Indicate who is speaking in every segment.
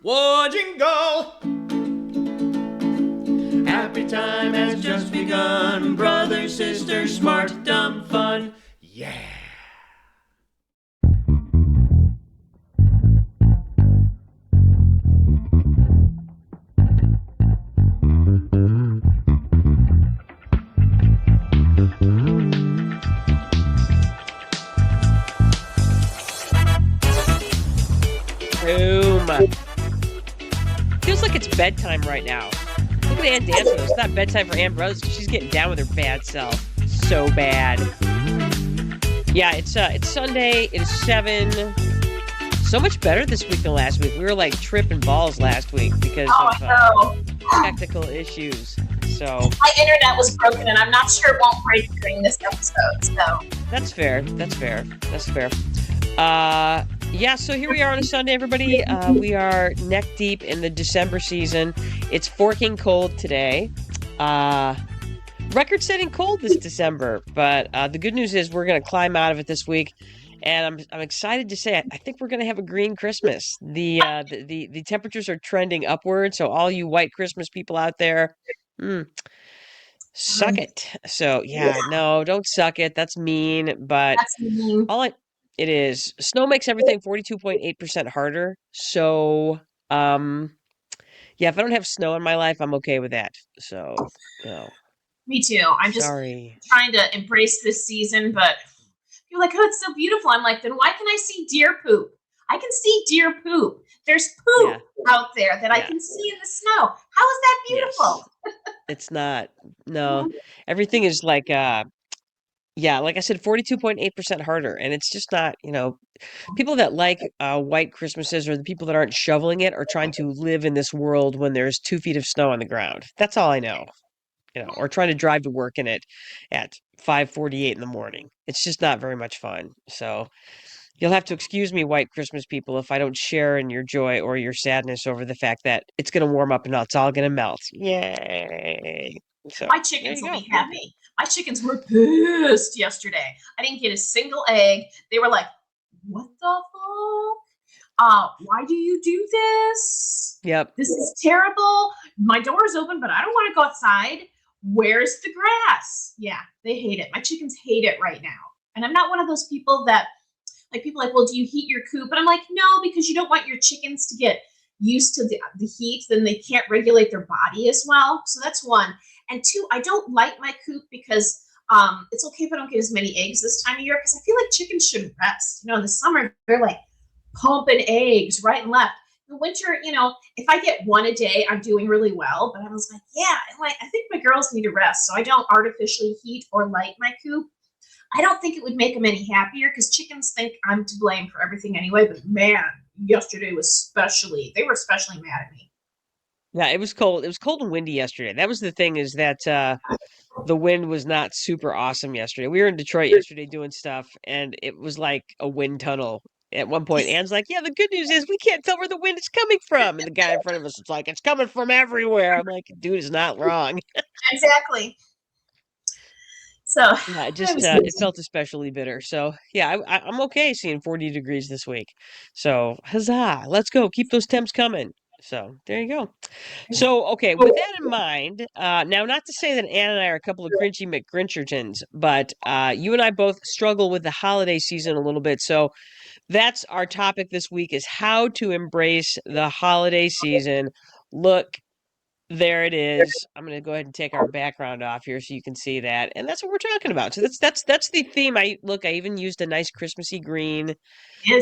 Speaker 1: Whoa, jingle! Happy time has just begun. Brother, sister, smart, dumb, fun. Yeah!
Speaker 2: Boom. Feels like it's bedtime right now. Look at Ann dancing. It's not bedtime for Ann Rose. She's getting down with her bad self. So bad. Yeah, it's Sunday. It is 7. So much better this week than last week. We were like tripping balls last week because of technical issues. So
Speaker 3: my internet was broken, and I'm not sure it won't break during this episode. So
Speaker 2: that's fair. That's fair. That's fair. Yeah, so here we are on a Sunday, everybody. We are neck deep in the December season. It's forking cold today. Record-setting cold this December, but the good news is we're going to climb out of it this week, and I'm excited to say I think we're going to have a green Christmas. The temperatures are trending upward, so all you white Christmas people out there, suck it. So yeah, no, don't suck it. That's mean, but
Speaker 3: that's mean.
Speaker 2: It is. Snow makes everything 42.8% harder. So, yeah, if I don't have snow in my life, I'm okay with that. So,
Speaker 3: Me too. I'm just
Speaker 2: sorry.
Speaker 3: trying to embrace this season, but you're like, oh, it's so beautiful. I'm like, then why can I see deer poop? I can see deer poop. There's poop out there that I can see in the snow. How is that beautiful?
Speaker 2: Yes. It's not. No. Everything is like like I said, 42.8% harder. And it's just not, people that like white Christmases or the people that aren't shoveling it are trying to live in this world when there's 2 feet of snow on the ground. That's all I know. Or trying to drive to work in it at 5:48 in the morning. It's just not very much fun. So you'll have to excuse me, white Christmas people, if I don't share in your joy or your sadness over the fact that it's going to warm up and it's all going to melt. Yay! So
Speaker 3: my chickens will be happy. My chickens were pissed yesterday. I didn't get a single egg. They were like, what the fuck? Why do you do this?
Speaker 2: Yep.
Speaker 3: This is terrible. My door is open, but I don't want to go outside. Where's the grass? Yeah, they hate it. My chickens hate it right now. And I'm not one of those people that, like, people are like, well, do you heat your coop? And I'm like, no, because you don't want your chickens to get used to the heat. Then they can't regulate their body as well. So that's one. And two, I don't light my coop because it's okay if I don't get as many eggs this time of year because I feel like chickens should rest. In the summer, they're like pumping eggs right and left. In the winter, if I get one a day, I'm doing really well. But I was like, yeah, I think my girls need to rest. So I don't artificially heat or light my coop. I don't think it would make them any happier because chickens think I'm to blame for everything anyway. But man, yesterday was they were especially mad at me.
Speaker 2: Yeah, it was cold. It was cold and windy yesterday. That was the thing is that the wind was not super awesome yesterday. We were in Detroit yesterday doing stuff, and it was like a wind tunnel. At one point, Ann's like, yeah, the good news is we can't tell where the wind is coming from. And the guy in front of us is like, it's coming from everywhere. I'm like, dude is not wrong.
Speaker 3: Exactly. So
Speaker 2: yeah, it felt especially bitter. So yeah, I'm okay seeing 40 degrees this week. So huzzah, let's go. Keep those temps coming. So there you go. So okay, with that in mind, now not to say that Ann and I are a couple of Grinchy McGrinchertons, but you and I both struggle with the holiday season a little bit. So that's our topic this week: is how to embrace the holiday season. Look, there it is. I'm going to go ahead and take our background off here so you can see that. And that's what we're talking about. So that's the theme. I even used a nice Christmassy green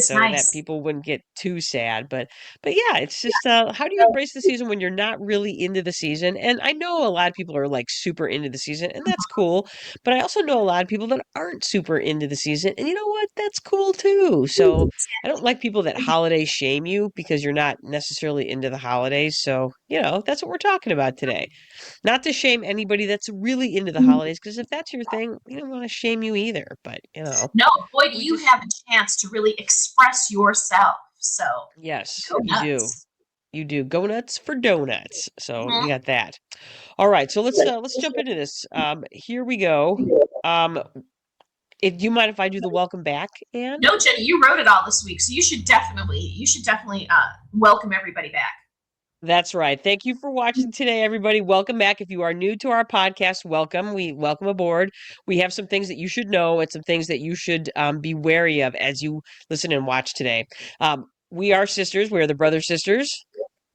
Speaker 2: so
Speaker 3: nice.
Speaker 2: that people wouldn't get too sad. But yeah, it's just how do you embrace the season when you're not really into the season? And I know a lot of people are like super into the season, and that's cool. But I also know a lot of people that aren't super into the season, and you know what? That's cool too. So I don't like people that holiday shame you because you're not necessarily into the holidays. So that's what we're talking about today. Not to shame anybody that's really into the holidays, because if that's your thing, we don't want to shame you either. But
Speaker 3: no, boy, do you have a chance to really express yourself. So
Speaker 2: yes, you do. You do. Go nuts for donuts. So you got that. All right. So let's jump into this. Here we go. Do you mind if I do the welcome back, Anne?
Speaker 3: No, Jenny, you wrote it all this week, so you should definitely welcome everybody back.
Speaker 2: That's right. Thank you for watching today, everybody. Welcome back. If you are new to our podcast, welcome. We welcome aboard. We have some things that you should know and some things that you should be wary of as you listen and watch today. We are sisters. We are the brother sisters.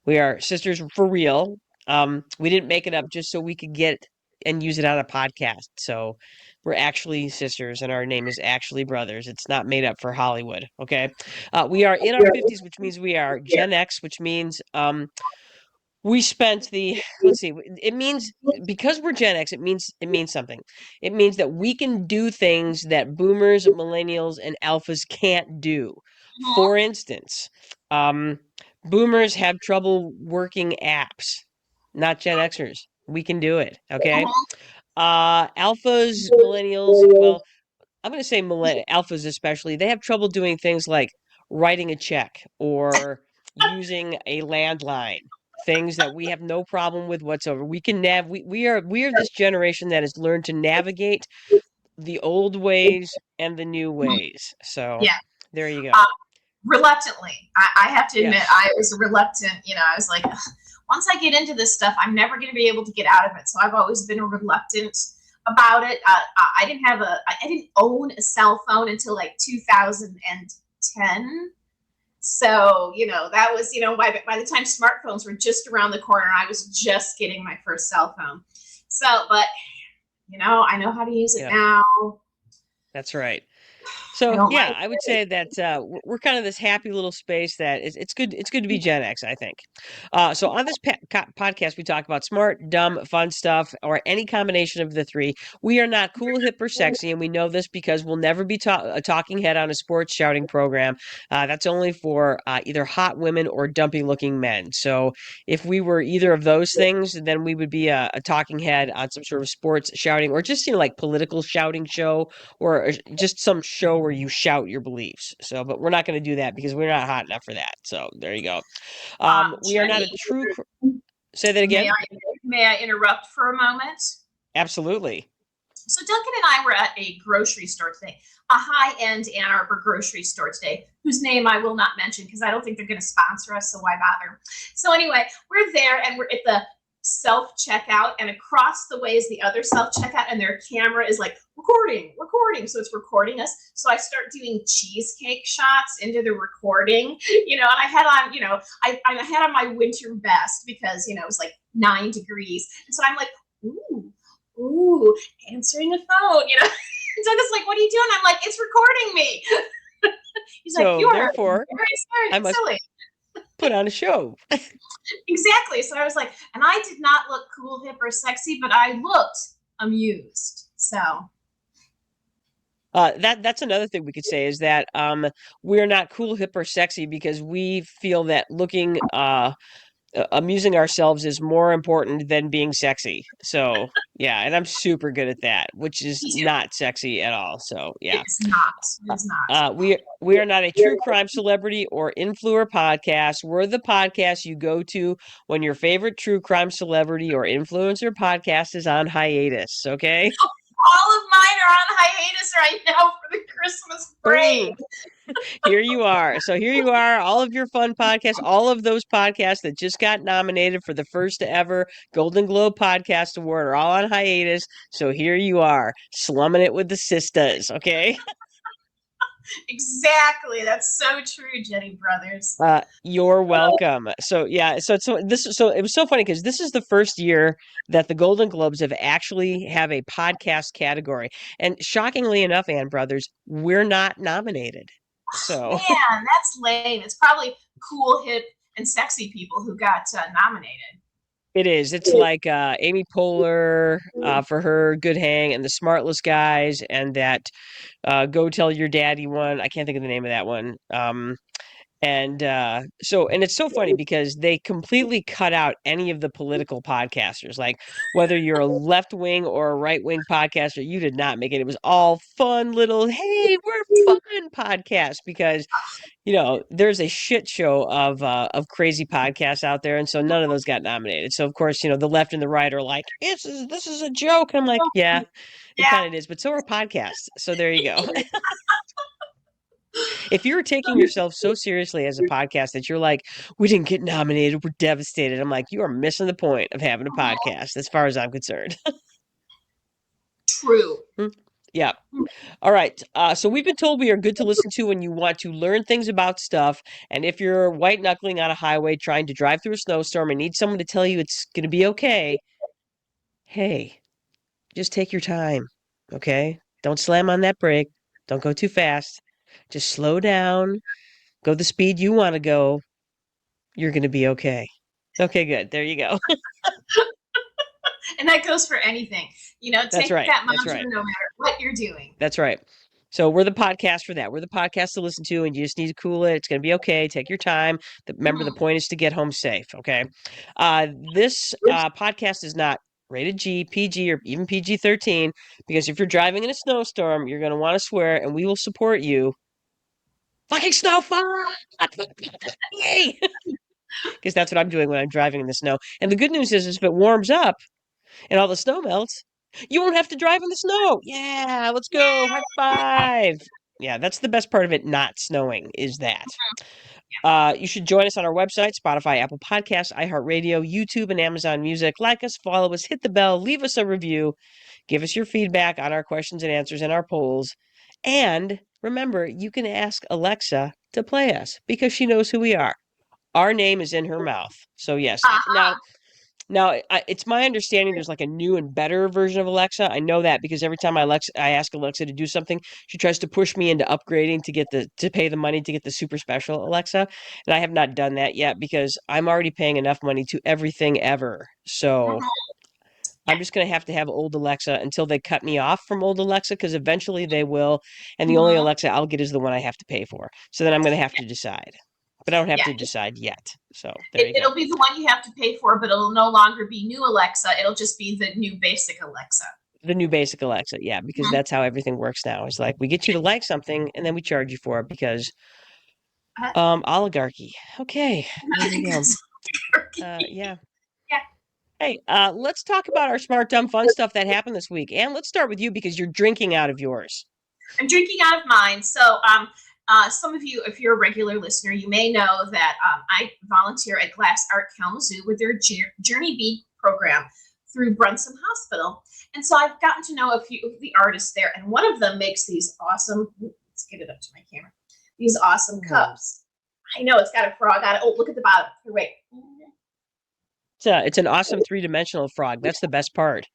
Speaker 2: We are sisters for real. We didn't make it up just so we could get and use it on a podcast. So we're actually sisters, and our name is actually brothers. It's not made up for Hollywood. Okay. We are in our 50s, which means we are Gen X, which means we spent the let's see, it means because we're Gen X, it means something. It means that we can do things that boomers, millennials, and alphas can't do.
Speaker 3: Mhm.
Speaker 2: For instance, boomers have trouble working apps, not Gen Xers. We can do it, okay? Alphas, millennials, well, I'm going to say alphas especially, they have trouble doing things like writing a check or using a landline, things that we have no problem with whatsoever. We can we are this generation that has learned to navigate the old ways and the new ways. So
Speaker 3: Yeah.
Speaker 2: there you go.
Speaker 3: Reluctantly, I have to admit,
Speaker 2: Yes.
Speaker 3: I was reluctant. I was like, once I get into this stuff, I'm never going to be able to get out of it. So I've always been reluctant about it. I didn't own a cell phone until like 2010. So, that was, by the time smartphones were just around the corner, I was just getting my first cell phone. So, but, I know how to use it
Speaker 2: Yeah.
Speaker 3: now.
Speaker 2: That's right.
Speaker 3: I
Speaker 2: So
Speaker 3: don't
Speaker 2: yeah,
Speaker 3: like
Speaker 2: I would say that we're kind of this happy little space that it's good. It's good to be Gen X, I think. So on this podcast, we talk about smart, dumb, fun stuff, or any combination of the three. We are not cool, hip, or sexy, and we know this because we'll never be a talking head on a sports shouting program. That's only for either hot women or dumpy-looking men. So if we were either of those things, then we would be a talking head on some sort of sports shouting or just like political shouting show or just some show where you shout your beliefs. So, but we're not going to do that because we're not hot enough for that. So there you go. We are not a
Speaker 3: Jenny,
Speaker 2: true. Say that
Speaker 3: may
Speaker 2: again.
Speaker 3: I interrupt for a moment?
Speaker 2: Absolutely.
Speaker 3: So Duncan and I were at a grocery store today, a high-end Ann Arbor grocery store today, whose name I will not mention because I don't think they're going to sponsor us, so why bother? So anyway, we're there and we're at the self-checkout, and across the way is the other self-checkout, and their camera is like recording, so it's recording us. So I start doing cheesecake shots into the recording, and I had on, I had on my winter vest because, it was like 9 degrees. And so I'm like, ooh, answering a phone, And Doug is like, what are you doing? I'm like, it's recording me. He's like, you are
Speaker 2: therefore,
Speaker 3: very smart
Speaker 2: I
Speaker 3: and
Speaker 2: must
Speaker 3: silly.
Speaker 2: put on a show.
Speaker 3: Exactly. So I was like, and I did not look cool, hip, or sexy, but I looked amused. So
Speaker 2: That's another thing we could say is that we're not cool, hip, or sexy because we feel that looking amusing ourselves is more important than being sexy. So yeah, and I'm super good at that, which is
Speaker 3: me too.
Speaker 2: not sexy at all. So yeah.
Speaker 3: It's not. It is not.
Speaker 2: We are not a true crime celebrity or influencer podcast. We're the podcast you go to when your favorite true crime celebrity or influencer podcast is on hiatus. Okay.
Speaker 3: All of mine are on hiatus right now for the Christmas break.
Speaker 2: Here you are. So here you are, all of your fun podcasts, all of those podcasts that just got nominated for the first ever Golden Globe Podcast Award are all on hiatus. So here you are, slumming it with the sisters, okay?
Speaker 3: Exactly. That's so true, Jenny Brothers.
Speaker 2: You're welcome. So yeah, so it was so funny because this is the first year that the Golden Globes have a podcast category. And shockingly enough, Ann Brothers, we're not nominated. So
Speaker 3: Man, that's lame. It's probably cool, hip, and sexy people who got nominated.
Speaker 2: it is. It's like Amy Poehler for her Good Hang and the Smartless Guys and that Go Tell Your Daddy one. I can't think of the name of that one. And and it's so funny because they completely cut out any of the political podcasters. Like whether you're a left wing or a right wing podcaster, you did not make it. It was all fun little, hey, we're fun podcasts because there's a shit show of crazy podcasts out there, and so none of those got nominated. So of course, the left and the right are like, this is a joke. And I'm like, yeah, it
Speaker 3: Yeah.
Speaker 2: kind of is, but so are podcasts. So there you go. If you're taking yourself so seriously as a podcast that you're like, we didn't get nominated, we're devastated. I'm like, you are missing the point of having a podcast, as far as I'm concerned.
Speaker 3: True.
Speaker 2: Yeah. All right. So we've been told we are good to listen to when you want to learn things about stuff. And if you're white knuckling on a highway trying to drive through a snowstorm and need someone to tell you it's going to be okay, hey, just take your time. Okay? Don't slam on that brake. Don't go too fast. Just slow down. Go the speed you want to go. You're going to be okay. Okay, good. There you go.
Speaker 3: And that goes for anything. Take
Speaker 2: right.
Speaker 3: that
Speaker 2: That's
Speaker 3: mantra
Speaker 2: right.
Speaker 3: no matter what you're doing.
Speaker 2: That's right. So we're the podcast for that. We're the podcast to listen to, and you just need to cool it. It's going to be okay. Take your time. Remember, the point is to get home safe. Okay. This podcast is not rated G, PG, or even PG-13 because if you're driving in a snowstorm, you're going to want to swear, and we will support you. Fucking snowfall! Yay! Because that's what I'm doing when I'm driving in the snow. And the good news is if it warms up and all the snow melts, you won't have to drive in the snow. Yeah, let's go. High five. Yeah, that's the best part of it not snowing is that. You should join us on our website, Spotify, Apple Podcasts, iHeartRadio, YouTube, and Amazon Music. Like us, follow us, hit the bell, leave us a review, give us your feedback on our questions and answers and our polls. And remember, you can ask Alexa to play us because she knows who we are. Our name is in her mouth. So yes. Now, it's my understanding there's like a new and better version of Alexa. I know that because every time I ask Alexa to do something, she tries to push me into upgrading to pay the money to get the super special Alexa, and I have not done that yet because I'm already paying enough money to everything ever. So I'm just going to have old Alexa until they cut me off from old Alexa because eventually they will, and the only Alexa I'll get is the one I have to pay for. So then I'm going to have to decide. But I don't have to decide yet. So there you go.
Speaker 3: It'll be the one you have to pay for, but it'll no longer be new Alexa. It'll just be the new basic Alexa.
Speaker 2: The new basic Alexa, yeah, because that's how everything works now. It's like we get you to like something and then we charge you for it because oligarchy. Okay. There we go. Yeah. Hey, let's talk about our smart, dumb, fun stuff that happened this week. And let's start with you because you're drinking out of yours.
Speaker 3: I'm drinking out of mine. So some of you, if you're a regular listener, you may know that I volunteer at Glass Art Kalamazoo with their Journey Bead program through Brunson Hospital. And so I've gotten to know a few of the artists there, and one of them makes these awesome, let's get it up to my camera, these awesome cups. I know it's got a frog on it. Oh, look at the bottom. Here, wait.
Speaker 2: It's an awesome 3-dimensional frog. That's the best part.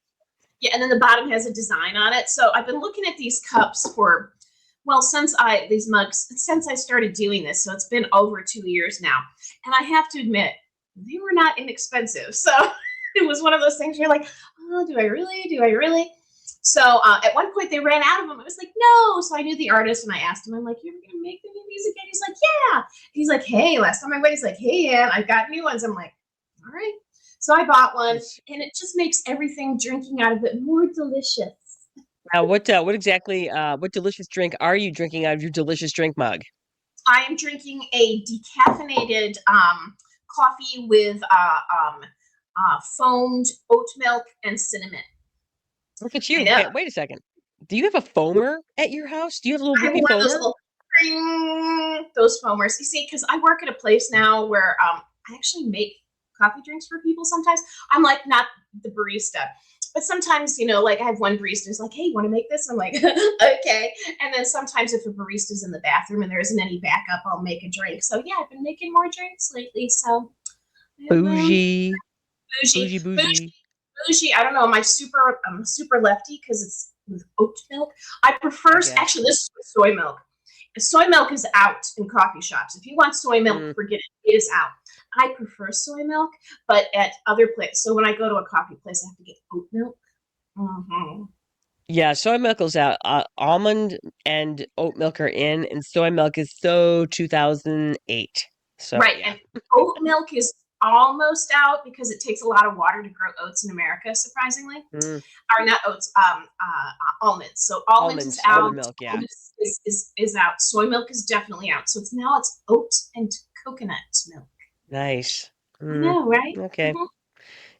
Speaker 3: Yeah, and then the bottom has a design on it. So I've been looking at these cups for, well, since I started doing this. So it's been over 2 years now. And I have to admit, they were not inexpensive. So it was one of those things where you're like, oh, do I really? Do I really? So at one point they ran out of them. I was like, no. So I knew the artist and I asked him, I'm like, you're going to make the new music? And he's like, yeah. He's like, hey, last time I went, he's like, hey, Ann, I've got new ones. I'm like, all right. So I bought one, and it just makes everything drinking out of it more delicious.
Speaker 2: Now, what delicious drink are you drinking out of your delicious drink mug?
Speaker 3: I am drinking a decaffeinated coffee with foamed oat milk and cinnamon.
Speaker 2: Look at you. Okay, wait a second. Do you have a foamer at your house? Do you have a little wimpy foamer?
Speaker 3: Those foamers. You see, because I work at a place now where I actually make coffee drinks for people sometimes. I'm like not the barista, but sometimes, like I have one barista who's like, hey, you want to make this? I'm like, okay. And then sometimes if a barista's in the bathroom and there isn't any backup, I'll make a drink. So yeah, I've been making more drinks lately. So
Speaker 2: bougie.
Speaker 3: I don't know. I'm super lefty because it's with oat milk. I prefer actually this is with soy milk. Soy milk is out in coffee shops. If you want soy milk, forget it. It is out. I prefer soy milk, but at other places. So when I go to a coffee place, I have to get oat milk.
Speaker 2: Yeah, soy milk is out. Almond and oat milk are in, and soy milk is so 2008. So
Speaker 3: Right.
Speaker 2: yeah.
Speaker 3: And oat milk is almost out because it takes a lot of water to grow oats in America, surprisingly.
Speaker 2: Mm,
Speaker 3: Or not oats, almonds. So almond is
Speaker 2: almond
Speaker 3: out.
Speaker 2: milk, yeah.
Speaker 3: Almond is out. Soy milk is definitely out. So it's oat and coconut milk.
Speaker 2: Nice.
Speaker 3: I
Speaker 2: Mm,
Speaker 3: know, right?
Speaker 2: okay.
Speaker 3: Mhm.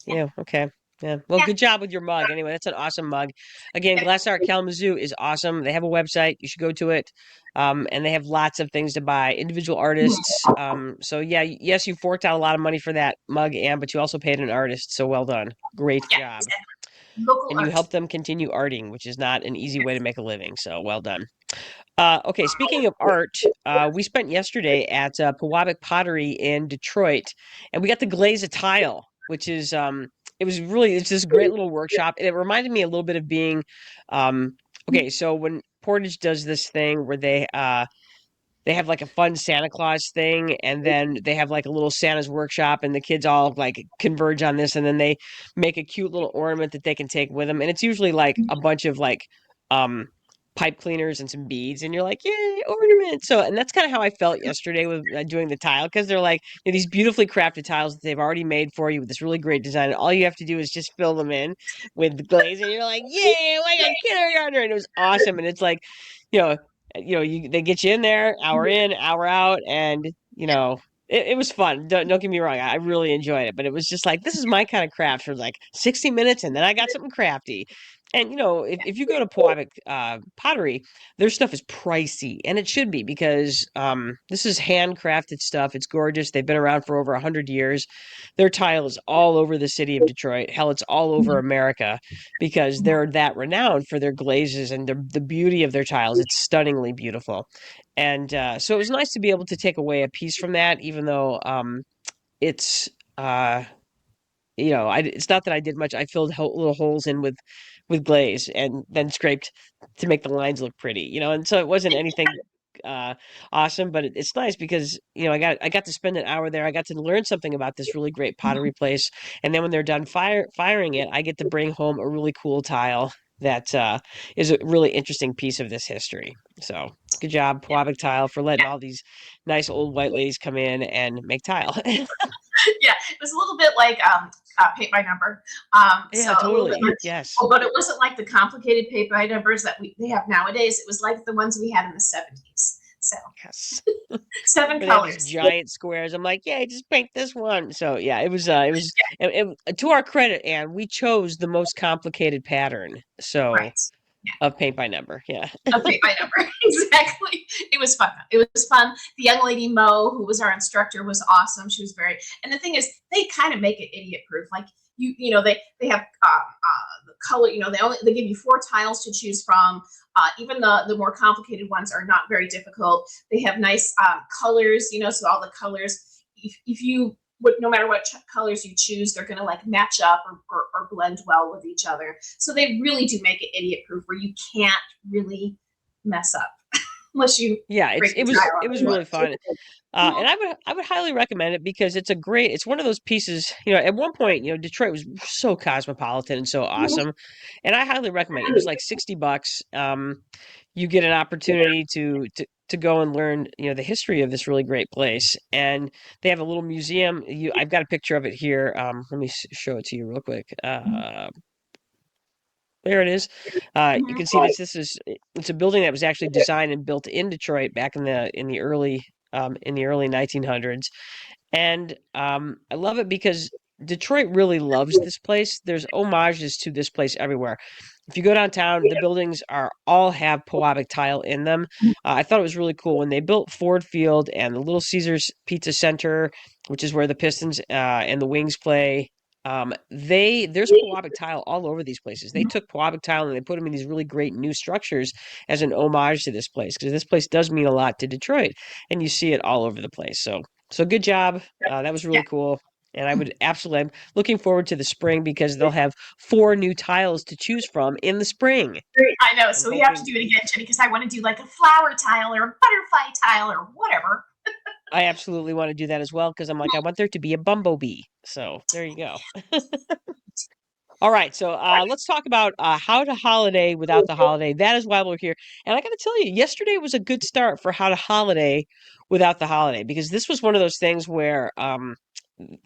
Speaker 3: Yeah.
Speaker 2: Yeah, okay. Yeah. Well,
Speaker 3: Yeah.
Speaker 2: good job with your mug. Anyway, that's an awesome mug. Again,
Speaker 3: Yeah.
Speaker 2: Glass Art Kalamazoo is awesome. They have a website. You should go to it. And they have lots of things to buy, individual artists. So yeah, yes, you forked out a lot of money for that mug, Anne, but you also paid an artist. So well done. Great
Speaker 3: Yeah.
Speaker 2: job.
Speaker 3: Exactly. Local
Speaker 2: And you
Speaker 3: art.
Speaker 2: helped them continue arting, which is not an easy way to make a living. So well done. Okay, speaking of art, we spent yesterday at Pewabic Pottery in Detroit, and we got to glaze a tile, which is it was really it's this great little workshop, and it reminded me a little bit of being, okay, so when Portage does this thing where they have like a fun Santa Claus thing, and then they have like a little Santa's workshop, and the kids all like converge on this, and then they make a cute little ornament that they can take with them, and it's usually like a bunch of like um pipe cleaners and some beads, and you're like, yay, ornament! So, and that's kind of how I felt yesterday with doing the tile because they're like these beautifully crafted tiles that they've already made for you with this really great design, and all you have to do is just fill them in with the glaze, and you're like, yay, like a kindergartner, and it was awesome, and it's like, you know they get you in there, hour in, hour out, and it was fun. Don't get me wrong, I really enjoyed it, but it was just like this is my kind of craft for like 60 minutes, and then I got something crafty. And if you go to Pewabic Pottery, their stuff is pricey, and it should be because this is handcrafted stuff. It's gorgeous. They've been around for over 100 years. Their tile is all over the city of Detroit. Hell, it's all over America because they're that renowned for their glazes and the beauty of their tiles. It's stunningly beautiful. And so it was nice to be able to take away a piece from that, even though it's, uh, it's not that I did much. I filled little holes in with glaze and then scraped to make the lines look pretty, and so it wasn't anything uh awesome, but it's nice because I got to spend an hour there. I got to learn something about this really great pottery place, and then when they're done firing it, I get to bring home a really cool tile that is a really interesting piece of this history. So good job, Pewabic Tile, for letting all these nice old white ladies come in and make tile.
Speaker 3: Yeah, it was a little bit like paint by number. So
Speaker 2: Yeah,
Speaker 3: a little bit
Speaker 2: totally.
Speaker 3: like,
Speaker 2: Yes.
Speaker 3: but it wasn't like the complicated paint by numbers that they have nowadays. It was like the ones we had in the 70s. So
Speaker 2: Yes.
Speaker 3: 7
Speaker 2: Where they have these
Speaker 3: colors.
Speaker 2: giant squares. I'm like, yeah, just paint this one. So yeah, it was to our credit, and we chose the most complicated pattern. So
Speaker 3: Right. Yeah.
Speaker 2: of paint by number. Yeah.
Speaker 3: A paint by number. Exactly. It was fun. It was fun. The young lady Mo, who was our instructor, was awesome. She was very. And the thing is, they kind of make it idiot proof. Like they have the color. They give you 4 tiles to choose from. Even the more complicated ones are not very difficult. They have nice colors. So all the colors. If you no matter what colors you choose, they're going to like match up or blend well with each other. So they really do make it idiot proof where you can't really mess up unless you
Speaker 2: Yeah,
Speaker 3: break
Speaker 2: it
Speaker 3: the
Speaker 2: was
Speaker 3: tile
Speaker 2: it
Speaker 3: up
Speaker 2: was
Speaker 3: too
Speaker 2: really
Speaker 3: much.
Speaker 2: fun. And I would highly recommend it because it's one of those pieces, at one point, Detroit was so cosmopolitan and so awesome. And I highly recommend it. It was like $60. You get an opportunity to go and learn, the history of this really great place. And they have a little museum. I've got a picture of it here. Let me show it to you real quick. There it is. You
Speaker 3: Mhm.
Speaker 2: can see it's a building that was actually designed and built in Detroit back in the early 1900s, and I love it because Detroit really loves this place. There's homages to this place everywhere. If you go downtown, the buildings are all have Pewabic tile in them. I thought it was really cool when they built Ford Field and the Little Caesars Pizza Center, which is where the Pistons and the Wings play. There's Pewabic tile all over these places. They took Pewabic tile and they put them in these really great new structures as an homage to this place because this place does mean a lot to Detroit, and you see it all over the place. So good job. That was
Speaker 3: Yeah.
Speaker 2: really cool. And I'm looking forward to the spring because they'll have 4 new tiles to choose from in the spring.
Speaker 3: I know.
Speaker 2: I'm
Speaker 3: So we have to
Speaker 2: hoping
Speaker 3: do it again, Jenny, because I want to do like a flower tile or a butterfly tile or whatever.
Speaker 2: I absolutely want to do that as well because I'm like, I want there to be a bumblebee. So there you go. All right, so let's talk about how to holiday without the holiday. That is why we're here. And I got to tell you, yesterday was a good start for how to holiday without the holiday because this was one of those things where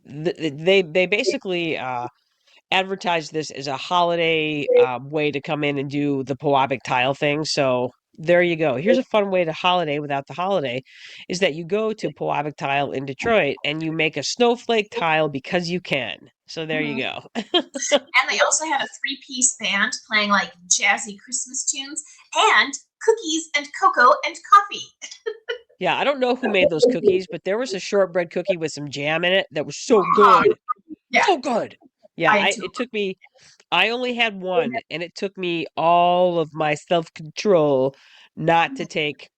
Speaker 2: they basically advertised this as a holiday way to come in and do the Pewabic tile thing. So there you go. Here's a fun way to holiday without the holiday is that you go to Pewabic Tile in Detroit and you make a snowflake tile because you can. So there you
Speaker 3: Mhm.
Speaker 2: go.
Speaker 3: And they also had a three-piece band playing like jazzy Christmas tunes and cookies and cocoa and coffee.
Speaker 2: Yeah, I don't know who made those cookies, but there was a shortbread cookie with some jam in it that was so
Speaker 3: Uh-huh.
Speaker 2: good.
Speaker 3: Yeah,
Speaker 2: So good. Yeah,
Speaker 3: I had two.
Speaker 2: it took me I only had one and it took me all of my self-control not to take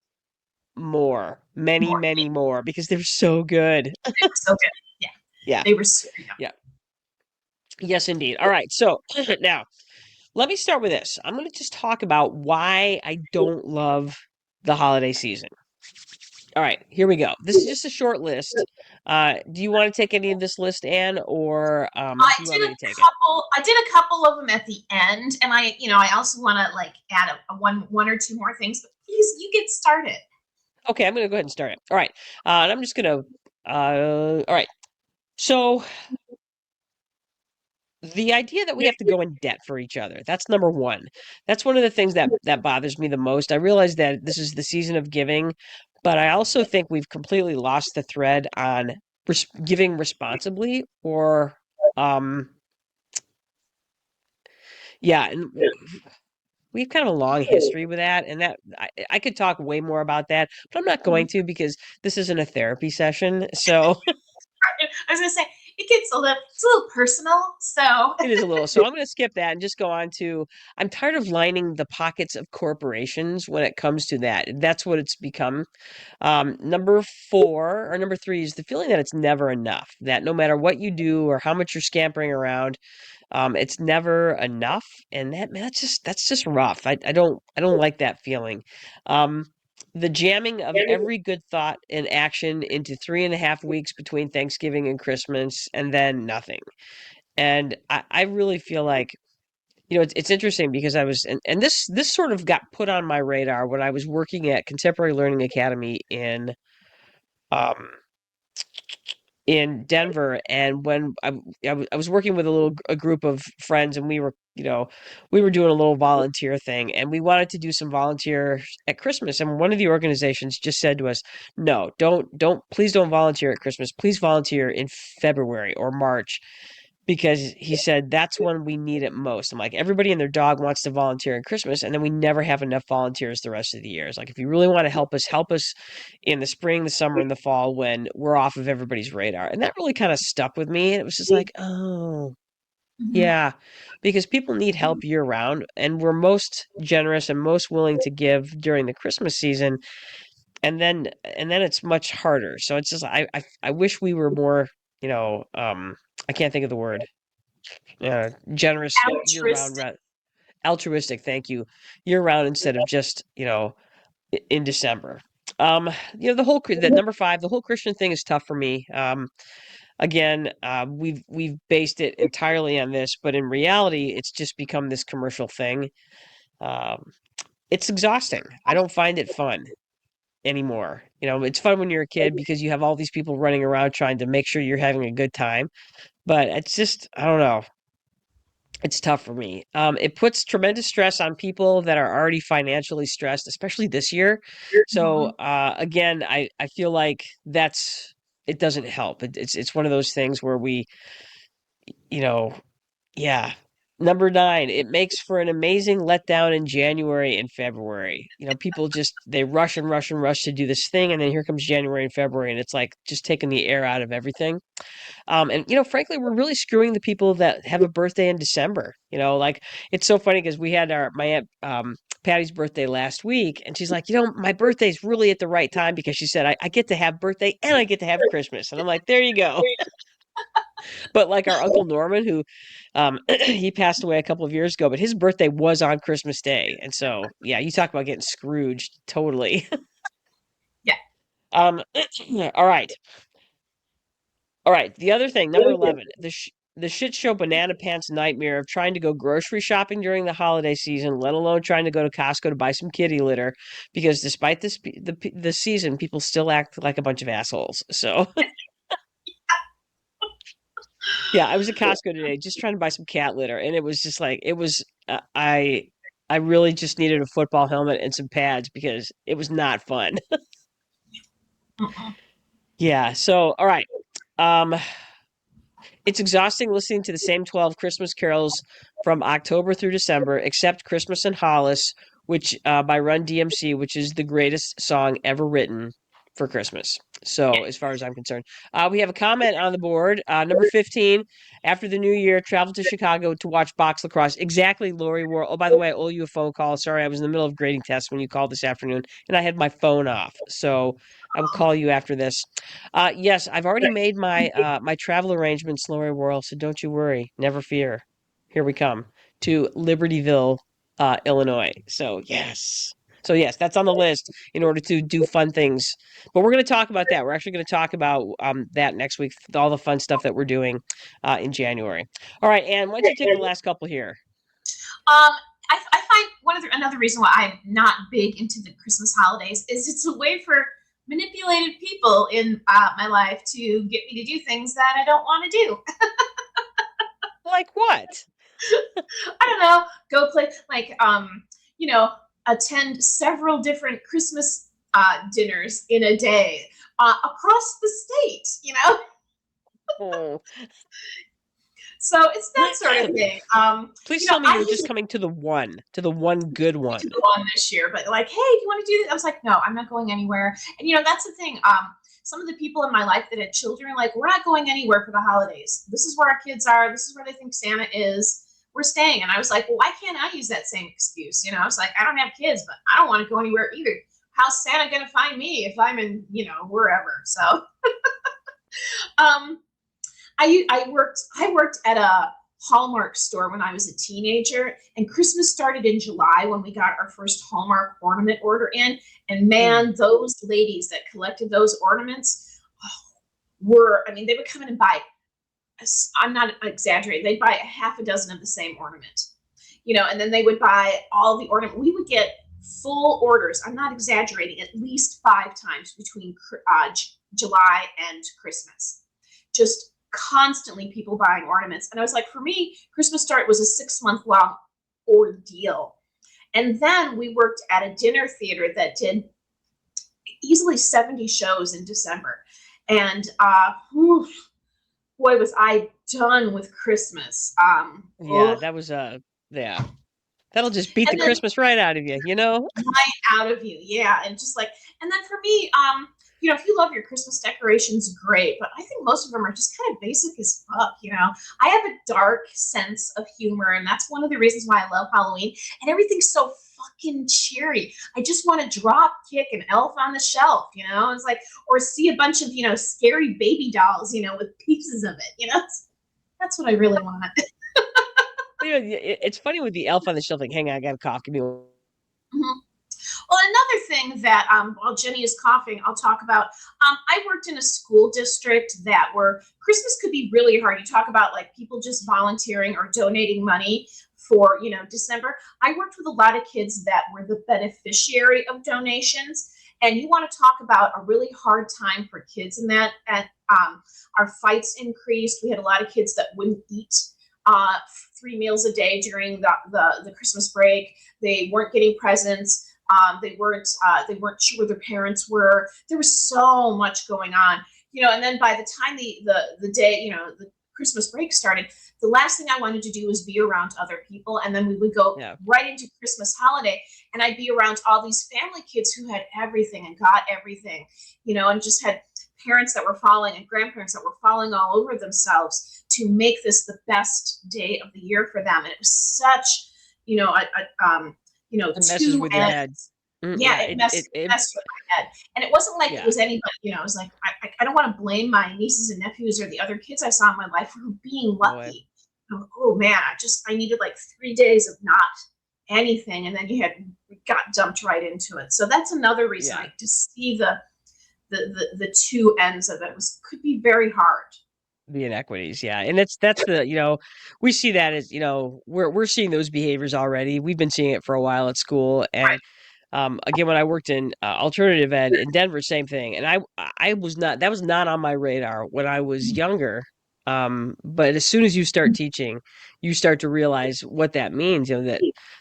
Speaker 2: more, many,
Speaker 3: More.
Speaker 2: many more because they're so good.
Speaker 3: They were so good. Yeah,
Speaker 2: Yeah,
Speaker 3: they were super yummy.
Speaker 2: yeah. Yes, indeed. All right. So now let me start with this. I'm going to just talk about why I don't love the holiday season. All right, here we go. This is just a short list. Do you want to take any of this list, Anne, or
Speaker 3: I
Speaker 2: do you
Speaker 3: did
Speaker 2: want me
Speaker 3: a
Speaker 2: to take it?
Speaker 3: couple. I did a couple of them at the end, and I also want to like add a one or two more things. But please, you get started.
Speaker 2: Okay, I'm going to go ahead and start it. All right, and I'm just going to. All right. So the idea that we have to go in debt for each other, that's number one. That's one of the things that bothers me the most. I realize that this is the season of giving, but I also think we've completely lost the thread on giving responsibly or um yeah, and we've kind of a long history with that, and that I could talk way more about that, but I'm not going to because this isn't a therapy session. So
Speaker 3: I was gonna say it's a little personal. So
Speaker 2: it is a little. So I'm going to skip that and just go on to I'm tired of lining the pockets of corporations when it comes to that. That's what it's become. Number four or number three is the feeling that it's never enough, that no matter what you do or how much you're scampering around, it's never enough. And that's just rough. I don't like that feeling. Um, the jamming of every good thought and action into 3.5 weeks between Thanksgiving and Christmas, and then nothing. And I really feel like, it's interesting because I was, and this sort of got put on my radar when I was working at Contemporary Learning Academy um, in Denver. And when I was working with a group of friends and we were doing a little volunteer thing and we wanted to do some volunteer at Christmas. And one of the organizations just said to us, no, please don't volunteer at Christmas. Please volunteer in February or March because he said that's when we need it most. I'm like, everybody and their dog wants to volunteer at Christmas, and then we never have enough volunteers the rest of the year. It's like, if you really want to help us in the spring, the summer, and the fall when we're off of everybody's radar. And that really kind of stuck with me. And it was just like, oh,
Speaker 3: Mhm.
Speaker 2: yeah, because people need help year round, and we're most generous and most willing to give during the Christmas season, and then it's much harder. So it's just I wish we were more, I can't think of the word generous year round,
Speaker 3: Altruistic.
Speaker 2: altruistic. Thank you, year round instead of just in December. That number five, the whole Christian thing is tough for me. Again, we've based it entirely on this, but in reality, it's just become this commercial thing. Um, it's exhausting. I don't find it fun anymore. It's fun when you're a kid because you have all these people running around trying to make sure you're having a good time. But it's just, I don't know. It's tough for me. It puts tremendous stress on people that are already financially stressed, especially this year. So
Speaker 3: Mhm.
Speaker 2: again, I feel like it doesn't help. It's one of those things where you know, yeah. Number nine, it makes for an amazing letdown in January and February. People just they rush and rush and rush to do this thing, and then here comes January and February, and it's like just taking the air out of everything. And frankly, we're really screwing the people that have a birthday in December. Like it's so funny because we had my aunt Patty's birthday last week, and she's like, my birthday's really at the right time because she said I get to have birthday and I get to have Christmas, and I'm like, there you go. But like our Uncle Norman, who he passed away a couple of years ago, but his birthday was on Christmas Day, and so yeah, you talk about getting Scrooged, totally.
Speaker 3: Yeah.
Speaker 2: um, all right. All right, the other thing, number 11, the shit show banana pants nightmare of trying to go grocery shopping during the holiday season, let alone trying to go to Costco to buy some kitty litter, because despite the season, people still act like a bunch of assholes. So yeah, I was at Costco today just trying to buy some cat litter, and it was just like it was. I really just needed a football helmet and some pads because it was not fun.
Speaker 3: Mm-mm.
Speaker 2: Yeah. So all right. Um, it's exhausting listening to the same 12 Christmas carols from October through December, except Christmas in Hollis, which by Run DMC, which is the greatest song ever written for Christmas. So, as far as I'm concerned, we have a comment on the board. Number 15, after the new year, travel to Chicago to watch box lacrosse. Exactly, Lori War. Oh, by the way, I owe you a phone call. Sorry, I was in the middle of grading tests when you called this afternoon, and I had my phone off. So, I will call you after this. Yes, I've already made my travel arrangements, Lori Worrell, so don't you worry. Never fear. Here we come to Libertyville, Illinois. So yes. So yes, that's on the list in order to do fun things. But we're going to talk about that. We're actually going to talk about that next week, all the fun stuff that we're doing in January. All right, Anne, why don't you take the last couple here?
Speaker 3: I find another reason why I'm not big into the Christmas holidays is it's a way for manipulated people in my life to get me to do things that I don't want to do.
Speaker 2: Like what?
Speaker 3: I don't know, go play you know, attend several different Christmas dinners in a day across the state, you know.
Speaker 2: Oh,
Speaker 3: So it's that sort of thing.
Speaker 2: please
Speaker 3: You know,
Speaker 2: tell me
Speaker 3: I
Speaker 2: you're just
Speaker 3: usually
Speaker 2: coming to the one good one.
Speaker 3: to go on this year, but like, hey, do you want to do this? I was like, no, I'm not going anywhere. And you know, that's the thing. Some of the people in my life that had children are like, we're not going anywhere for the holidays. This is where our kids are. This is where they think Santa is. We're staying. And I was like, well, why can't I use that same excuse? You know, I was like, I don't have kids, but I don't want to go anywhere either. How's Santa gonna find me if I'm in, you know, wherever? So um I worked at a Hallmark store when I was a teenager, and Christmas started in July when we got our first Hallmark ornament order in. And man, those ladies that collected those ornaments I mean, they would come in and buy, I'm not exaggerating, they'd buy a half a dozen of the same ornament, you know, and then they would buy all the ornament. We would get full orders, I'm not exaggerating, at least 5 times between July and Christmas. Just constantly people buying ornaments. And I was like, for me, Christmas start was a 6-month long ordeal. And then we worked at a dinner theater that did easily 70 shows in December. And boy, was I done with Christmas.
Speaker 2: That was yeah. That'll just beat the
Speaker 3: then,
Speaker 2: Christmas right out of you, you know?
Speaker 3: Right out of you, yeah. And just like, and then for me, you know, if you love your Christmas decorations, great. But I think most of them are just kind of basic as fuck, you know. I have a dark sense of humor, and that's one of the reasons why I love Halloween. And everything's so fucking cheery. I just want to drop kick an elf on the shelf, you know. It's like, or see a bunch of, you know, scary baby dolls, you know, with pieces of it, you know. That's what I really want.
Speaker 2: You know, it's funny with the elf on the shelf, like, hang on, I got a cough. Give me one.
Speaker 3: Mm-hmm. Well, another thing that while Jenny is coughing, I'll talk about. I worked in a school district that where Christmas could be really hard. You talk about like people just volunteering or donating money for, you know, December. I worked with a lot of kids that were the beneficiary of donations. And you want to talk about a really hard time for kids in that. And our fights increased. We had a lot of kids that wouldn't eat 3 meals a day during the Christmas break. They weren't getting presents. They weren't sure where their parents were. There was so much going on, you know. And then by the time the day, you know, the Christmas break started, the last thing I wanted to do was be around other people. And then we would go right into Christmas holiday, and I'd be around all these family kids who had everything and got everything, you know, and just had parents that were falling and grandparents that were falling all over themselves to make this the best day of the year for them. And it was such, you know, you know,
Speaker 2: it messes with your head.
Speaker 3: Yeah, it messed with my head. And it wasn't like it was anybody, you know, it was like, I don't want to blame my nieces and nephews or the other kids I saw in my life for being lucky. Oh man, I needed like 3 days of not anything. And then we got dumped right into it. So that's another reason like, to see the two ends of it could be very hard.
Speaker 2: the inequities. Yeah. And that's the, we see that as, we're seeing those behaviors already. We've been seeing it for a while at school. And again, when I worked in alternative ed in Denver, same thing. And I was not, that was not on my radar when I was younger. But as soon as you start teaching, you start to realize what that means.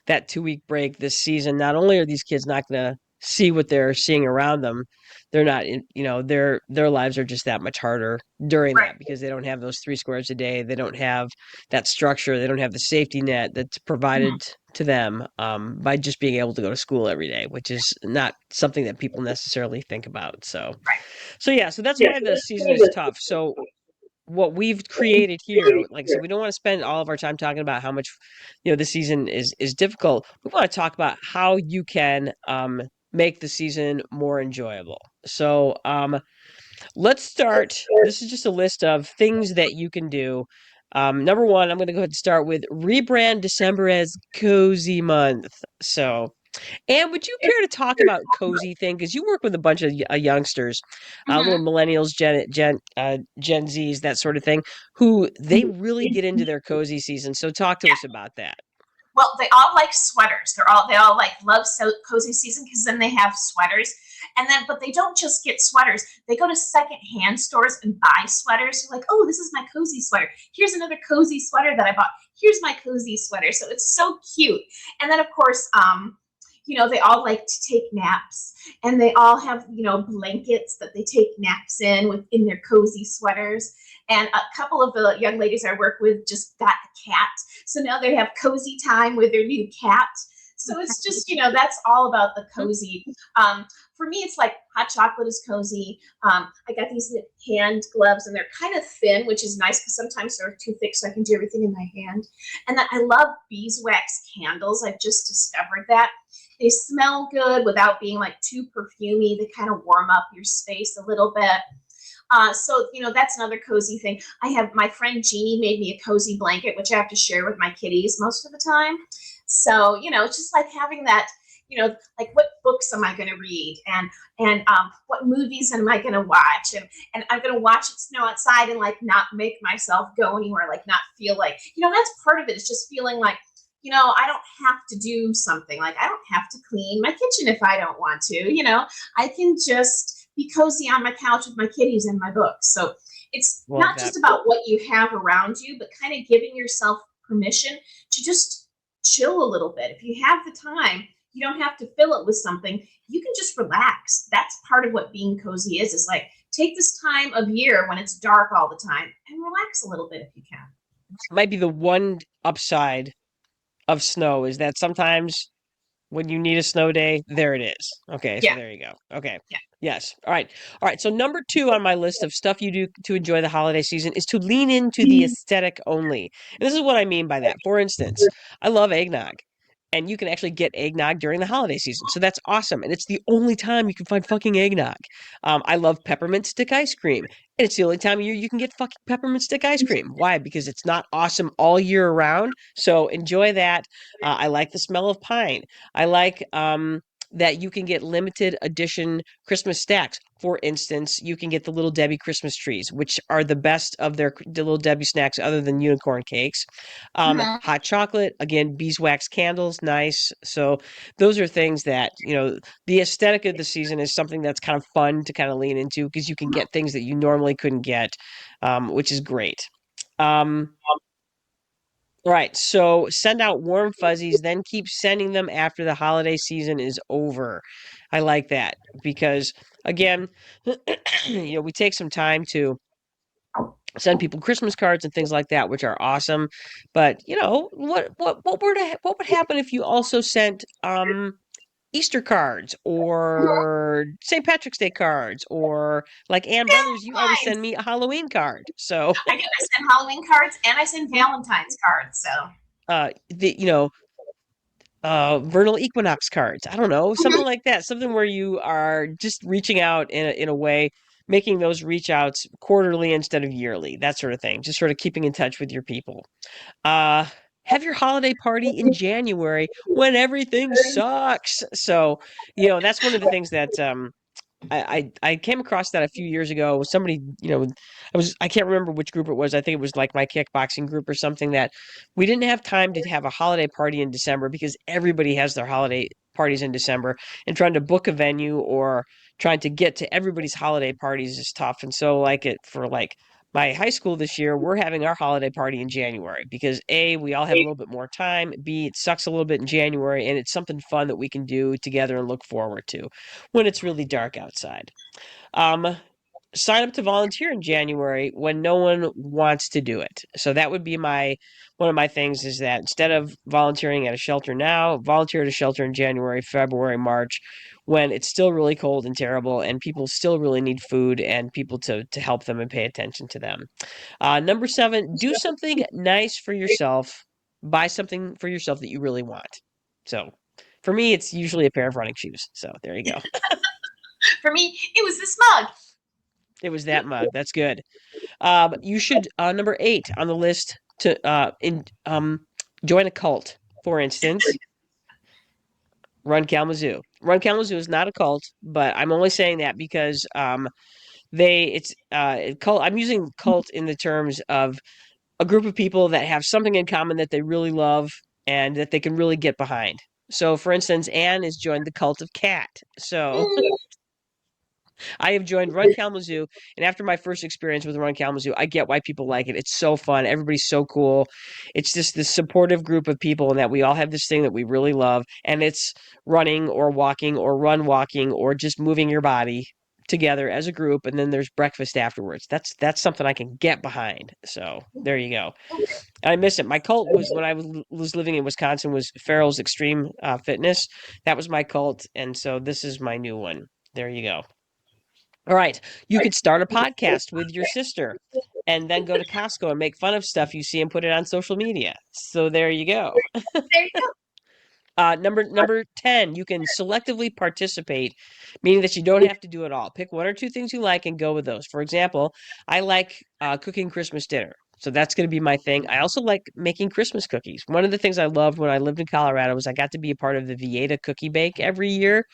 Speaker 2: That 2 week break this season, not only are these kids not going to see what they're seeing around them, they're not, their lives are just that much harder during
Speaker 3: Right.
Speaker 2: that because they don't have those 3 squares a day. They don't have that structure. They don't have the safety net that's provided to them by just being able to go to school every day, which is not something that people necessarily think about. So that's why the season is tough. So what we've created here, like I said, we don't want to spend all of our time talking about how much, the season is difficult. We want to talk about how you can make the season more enjoyable. So let's start. This is just a list of things that you can do. Number one, I'm going to go ahead and start with rebrand December as Cozy Month. So, and would you care to talk about cozy thing? Because you work with a bunch of youngsters, little millennials, Gen Zs, that sort of thing, who they really get into their cozy season. So talk to us about that.
Speaker 3: Well, they all like sweaters. They all like love cozy season because then they have sweaters. And then, but they don't just get sweaters. They go to secondhand stores and buy sweaters. They're like, oh, this is my cozy sweater. Here's another cozy sweater that I bought. Here's my cozy sweater. So it's so cute. And then, of course, they all like to take naps, and they all have, blankets that they take naps in their cozy sweaters. And a couple of the young ladies I work with just got a cat. So now they have cozy time with their new cat. So it's just, that's all about the cozy. For me, it's like hot chocolate is cozy. I got these hand gloves, and they're kind of thin, which is nice because sometimes they're too thick, so I can do everything in my hand. And then I love beeswax candles. I've just discovered that. They smell good without being like too perfumey. They kind of warm up your space a little bit. So, that's another cozy thing. I have my friend Jeannie made me a cozy blanket, which I have to share with my kitties most of the time. So, it's just like having that, like what books am I going to read, and what movies am I going to watch, and I'm going to watch it snow outside and like not make myself go anywhere, like not feel like, that's part of it. It's just feeling like, I don't have to do something. Like I don't have to clean my kitchen if I don't want to. I can just be cozy on my couch with my kitties and my books. So it's not just about what you have around you, but kind of giving yourself permission to just chill a little bit. If you have the time, you don't have to fill it with something. You can just relax. That's part of what being cozy is like take this time of year when it's dark all the time and relax a little bit if you can.
Speaker 2: Might be the one upside of snow is that sometimes when you need a snow day, there it is. Okay, so there you go. Okay.
Speaker 3: Yeah.
Speaker 2: Yes. All right. All right. So number 2 on my list of stuff you do to enjoy the holiday season is to lean into the aesthetic only. And this is what I mean by that. For instance, I love eggnog. And you can actually get eggnog during the holiday season. So that's awesome. And it's the only time you can find fucking eggnog. I love peppermint stick ice cream. And it's the only time of year you can get fucking peppermint stick ice cream. Why? Because it's not awesome all year round. So enjoy that. I like the smell of pine. I like that you can get limited edition Christmas stacks. For instance, you can get the Little Debbie Christmas trees, which are the best of the Little Debbie snacks other than unicorn cakes. Hot chocolate, again, beeswax candles, nice. So those are things that, the aesthetic of the season is something that's kind of fun to kind of lean into because you can get things that you normally couldn't get, which is great. Right. So send out warm fuzzies, then keep sending them after the holiday season is over. I like that because, again, we take some time to send people Christmas cards and things like that, which are awesome. But what would happen if you also sent Easter cards or St. Patrick's Day cards or like Ann Brothers, you always send me a Halloween card. So
Speaker 3: I send Halloween cards and I send Valentine's cards. So
Speaker 2: vernal equinox cards. I don't know, something like that. Something where you are just reaching out in a way, making those reach outs quarterly instead of yearly, that sort of thing. Just sort of keeping in touch with your people. Have your holiday party in January when everything sucks. So, that's one of the things that I came across that a few years ago. Somebody, I can't remember which group it was. I think it was like my kickboxing group or something, that we didn't have time to have a holiday party in December because everybody has their holiday parties in December, and trying to book a venue or trying to get to everybody's holiday parties is tough. And so like it for like my high school this year, we're having our holiday party in January because A, we all have a little bit more time. B, it sucks a little bit in January, and it's something fun that we can do together and look forward to when it's really dark outside. Um, Sign up to volunteer in January when no one wants to do it. So that would be my one of my things, is that instead of volunteering at a shelter now, volunteer at a shelter in January, February, March, when it's still really cold and terrible and people still really need food and people to help them and pay attention to them. Number 7, do something nice for yourself. Buy something for yourself that you really want. So for me, it's usually a pair of running shoes. So there you go.
Speaker 3: For me, it was this mug.
Speaker 2: It was that mug. That's good. You should number 8 on the list to join a cult. For instance, Run Kalamazoo. Run Kalamazoo is not a cult, but I'm only saying that because cult. I'm using cult in the terms of a group of people that have something in common that they really love and that they can really get behind. So, for instance, Anne has joined the cult of cat. So I have joined Run Kalamazoo, and after my first experience with Run Kalamazoo, I get why people like it. It's so fun. Everybody's so cool. It's just this supportive group of people, and that we all have this thing that we really love, and it's running or walking or run walking or just moving your body together as a group, and then there's breakfast afterwards. That's something I can get behind. So there you go. I miss it. My cult was when I was living in Wisconsin, was Farrell's Extreme Fitness. That was my cult, and so this is my new one. There you go. All right. You could start a podcast with your sister and then go to Costco and make fun of stuff you see and put it on social media. So there you go.
Speaker 3: There you go.
Speaker 2: Number 10, you can selectively participate, meaning that you don't have to do it all. Pick 1 or 2 things you like and go with those. For example, I like cooking Christmas dinner. So that's going to be my thing. I also like making Christmas cookies. One of the things I loved when I lived in Colorado was I got to be a part of the Vieta Cookie Bake every year.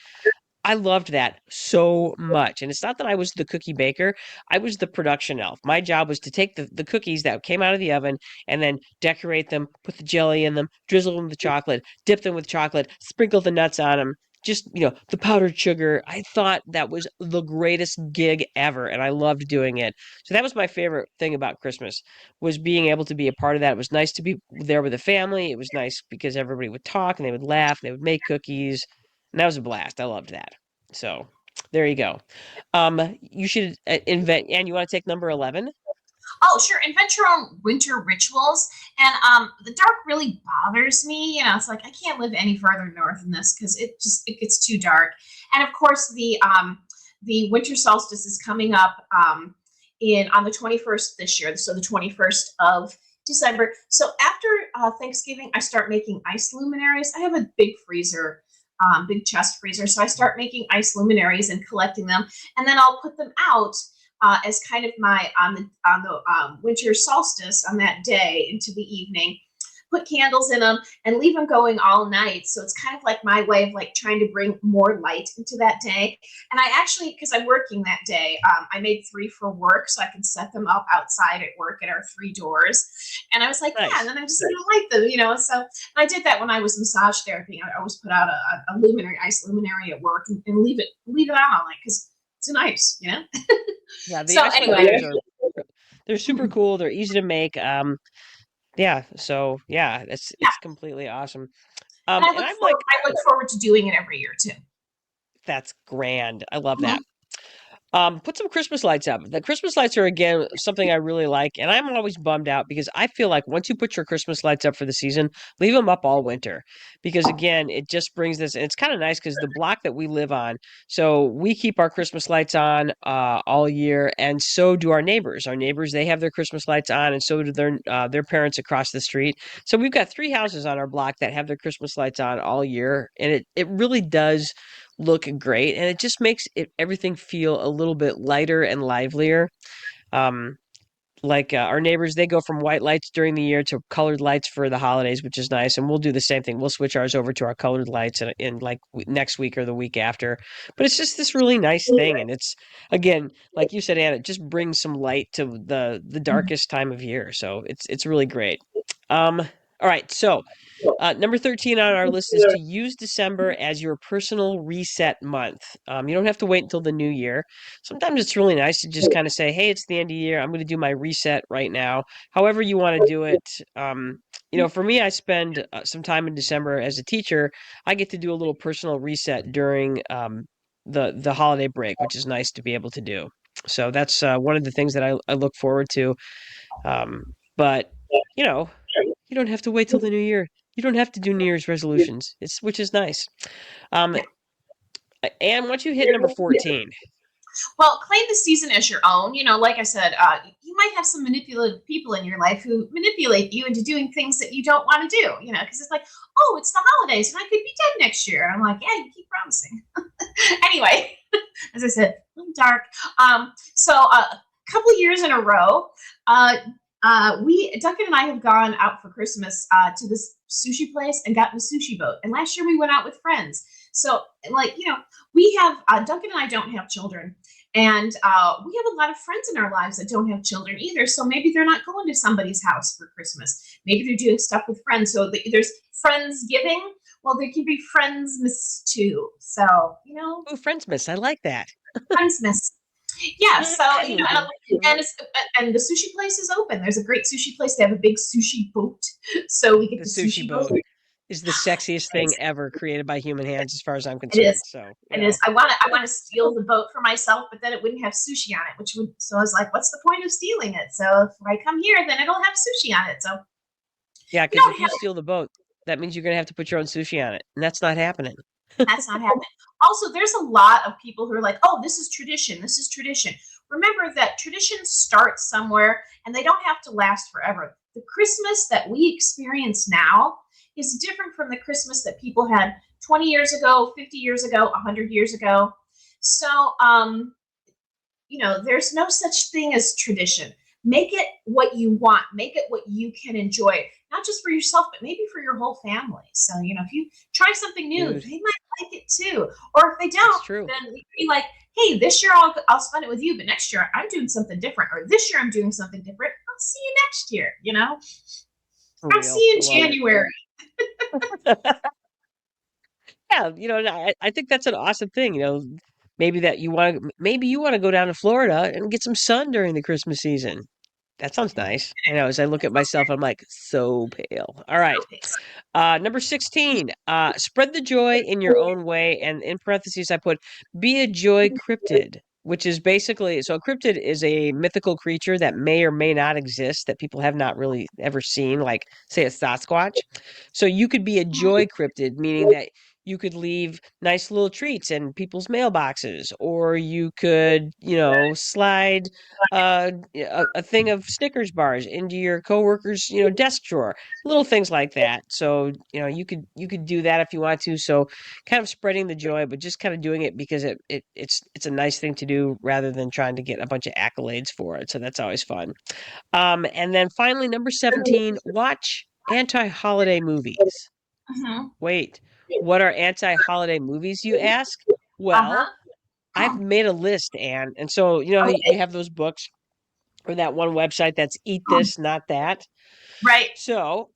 Speaker 2: I loved that so much. And it's not that I was the cookie baker, I was the production elf. My job was to take the cookies that came out of the oven and then decorate them, put the jelly in them, drizzle them with chocolate, dip them with chocolate, sprinkle the nuts on them. Just, the powdered sugar. I thought that was the greatest gig ever, and I loved doing it. So that was my favorite thing about Christmas, was being able to be a part of that. It was nice to be there with the family. It was nice because everybody would talk and they would laugh and they would make cookies. And that was a blast. I loved that. So there you go. You should invent, and you want to take number 11?
Speaker 3: Oh, sure. Invent your own winter rituals. And the dark really bothers me. It's like I can't live any further north than this because it gets too dark. And of course, the winter solstice is coming up in on the 21st this year. So the 21st of December. So after Thanksgiving, I start making ice luminaries. I have a big freezer. Big chest freezer. So I start making ice luminaries and collecting them, and then I'll put them out as kind of my on the winter solstice on that day into the evening. Put candles in them and leave them going all night. So it's kind of like my way of like trying to bring more light into that day. And I actually, because I'm working that day, I made 3 for work so I can set them up outside at work at our 3 doors. And I was like,
Speaker 2: Nice.
Speaker 3: yeah, and then I'm just gonna light them. So I did that when I was massage therapy. I always put out a luminary, ice luminary at work, and leave it on all night because it's nice.
Speaker 2: Yeah, the
Speaker 3: So
Speaker 2: ice
Speaker 3: anyway,
Speaker 2: luminaires they're super cool. They're easy to make. Yeah. So yeah,
Speaker 3: yeah,
Speaker 2: it's completely awesome.
Speaker 3: and
Speaker 2: And I'm like,
Speaker 3: I look forward to doing it every year too.
Speaker 2: that's grand. I love
Speaker 3: Mhm.
Speaker 2: that. Put some Christmas lights up. The Christmas lights are again something I really like, and I'm always bummed out because I feel like once you put your Christmas lights up for the season, leave them up all winter. Because again, it just brings this, and it's kind of nice because the block that we live on, so we keep our Christmas lights on all year, and so do our neighbors. Our neighbors, they have their Christmas lights on, and so do their parents across the street. So we've got 3 houses on our block that have their Christmas lights on all year, and it really does look great, and it just makes everything feel a little bit lighter and livelier. Um, like our neighbors, they go from white lights during the year to colored lights for the holidays, which is nice. And we'll do the same thing. We'll switch ours over to our colored lights in like next week or the week after. But it's just this really nice thing, and it's again, like you said, Anna, it just brings some light to the darkest time of year. So it's really great. All right, so number 13 on our list is to use December as your personal reset month. You don't have to wait until the new year. Sometimes it's really nice to just kind of say, hey, it's the end of the year. I'm going to do my reset right now. However you want to do it. For me, I spend some time in December as a teacher. I get to do a little personal reset during the holiday break, which is nice to be able to do. So that's one of the things that I look forward to. But, you know, you don't have to wait till the new year. You don't have to do New Year's resolutions. Which is nice. Anne, once you hit number 14.
Speaker 3: Well, claim the season as your own. Like I said, you might have some manipulative people in your life who manipulate you into doing things that you don't want to do, because it's like, oh, it's the holidays and I could be dead next year. And I'm like, yeah, you keep promising. Anyway, as I said, a little dark. So a couple years in a row, Duncan and I have gone out for Christmas to this sushi place and gotten a sushi boat. And last year we went out with friends. So, we have Duncan and I don't have children, and we have a lot of friends in our lives that don't have children either. So maybe they're not going to somebody's house for Christmas. Maybe they're doing stuff with friends. So there's Friendsgiving. Well, there can be Friendsmas too. So
Speaker 2: Oh, Friendsmas. I like that.
Speaker 3: Friendsmas. Yeah, so and the sushi place is open. There's a great sushi place. They have a big sushi boat, so we get
Speaker 2: The
Speaker 3: the
Speaker 2: sushi boat is the sexiest thing ever created by human hands, as far as I'm concerned.
Speaker 3: It is.
Speaker 2: So
Speaker 3: It is. I want to steal the boat for myself, but then it wouldn't have sushi on it, So I was like, what's the point of stealing it? So if I come here, then it'll have sushi on it. So
Speaker 2: yeah, because if you steal the boat, that means you're gonna have to put your own sushi on it, and that's not happening.
Speaker 3: That's not happening. Also, there's a lot of people who are like, oh, this is tradition. This is tradition. Remember that traditions start somewhere and they don't have to last forever. The Christmas that we experience now is different from the Christmas that people had 20 years ago, 50 years ago, 100 years ago. So, there's no such thing as tradition. Make it what you want. Make it what you can enjoy, not just for yourself, but maybe for your whole family. So, if you try something new,
Speaker 2: Dude.
Speaker 3: they might like it too. Or if they don't,
Speaker 2: true.
Speaker 3: then you be like, hey, this year I'll spend it with you, but next year I'm doing something different. Or this year I'm doing something different. I'll see you next year, I'll see you in January.
Speaker 2: Yeah, I think that's an awesome thing. Maybe you want to go down to Florida and get some sun during the Christmas season. That sounds nice. As I look at myself, I'm like so pale. All right. Number 16, spread the joy in your own way. And in parentheses, I put be a joy cryptid, which is basically, so a cryptid is a mythical creature that may or may not exist that people have not really ever seen, like say a Sasquatch. So you could be a joy cryptid, meaning that you could leave nice little treats in people's mailboxes, or you could, slide a thing of Snickers bars into your coworker's, desk drawer, little things like that. So, you could do that if you want to. So kind of spreading the joy, but just kind of doing it because it's a nice thing to do rather than trying to get a bunch of accolades for it. So that's always fun. And then finally, number 17, watch anti-holiday movies.
Speaker 3: Mm-hmm.
Speaker 2: Wait, what are anti-holiday movies, you ask? Well, I've made a list, Anne. And so, how you have those books or that one website that's Eat This, Not That.
Speaker 3: Right.
Speaker 2: So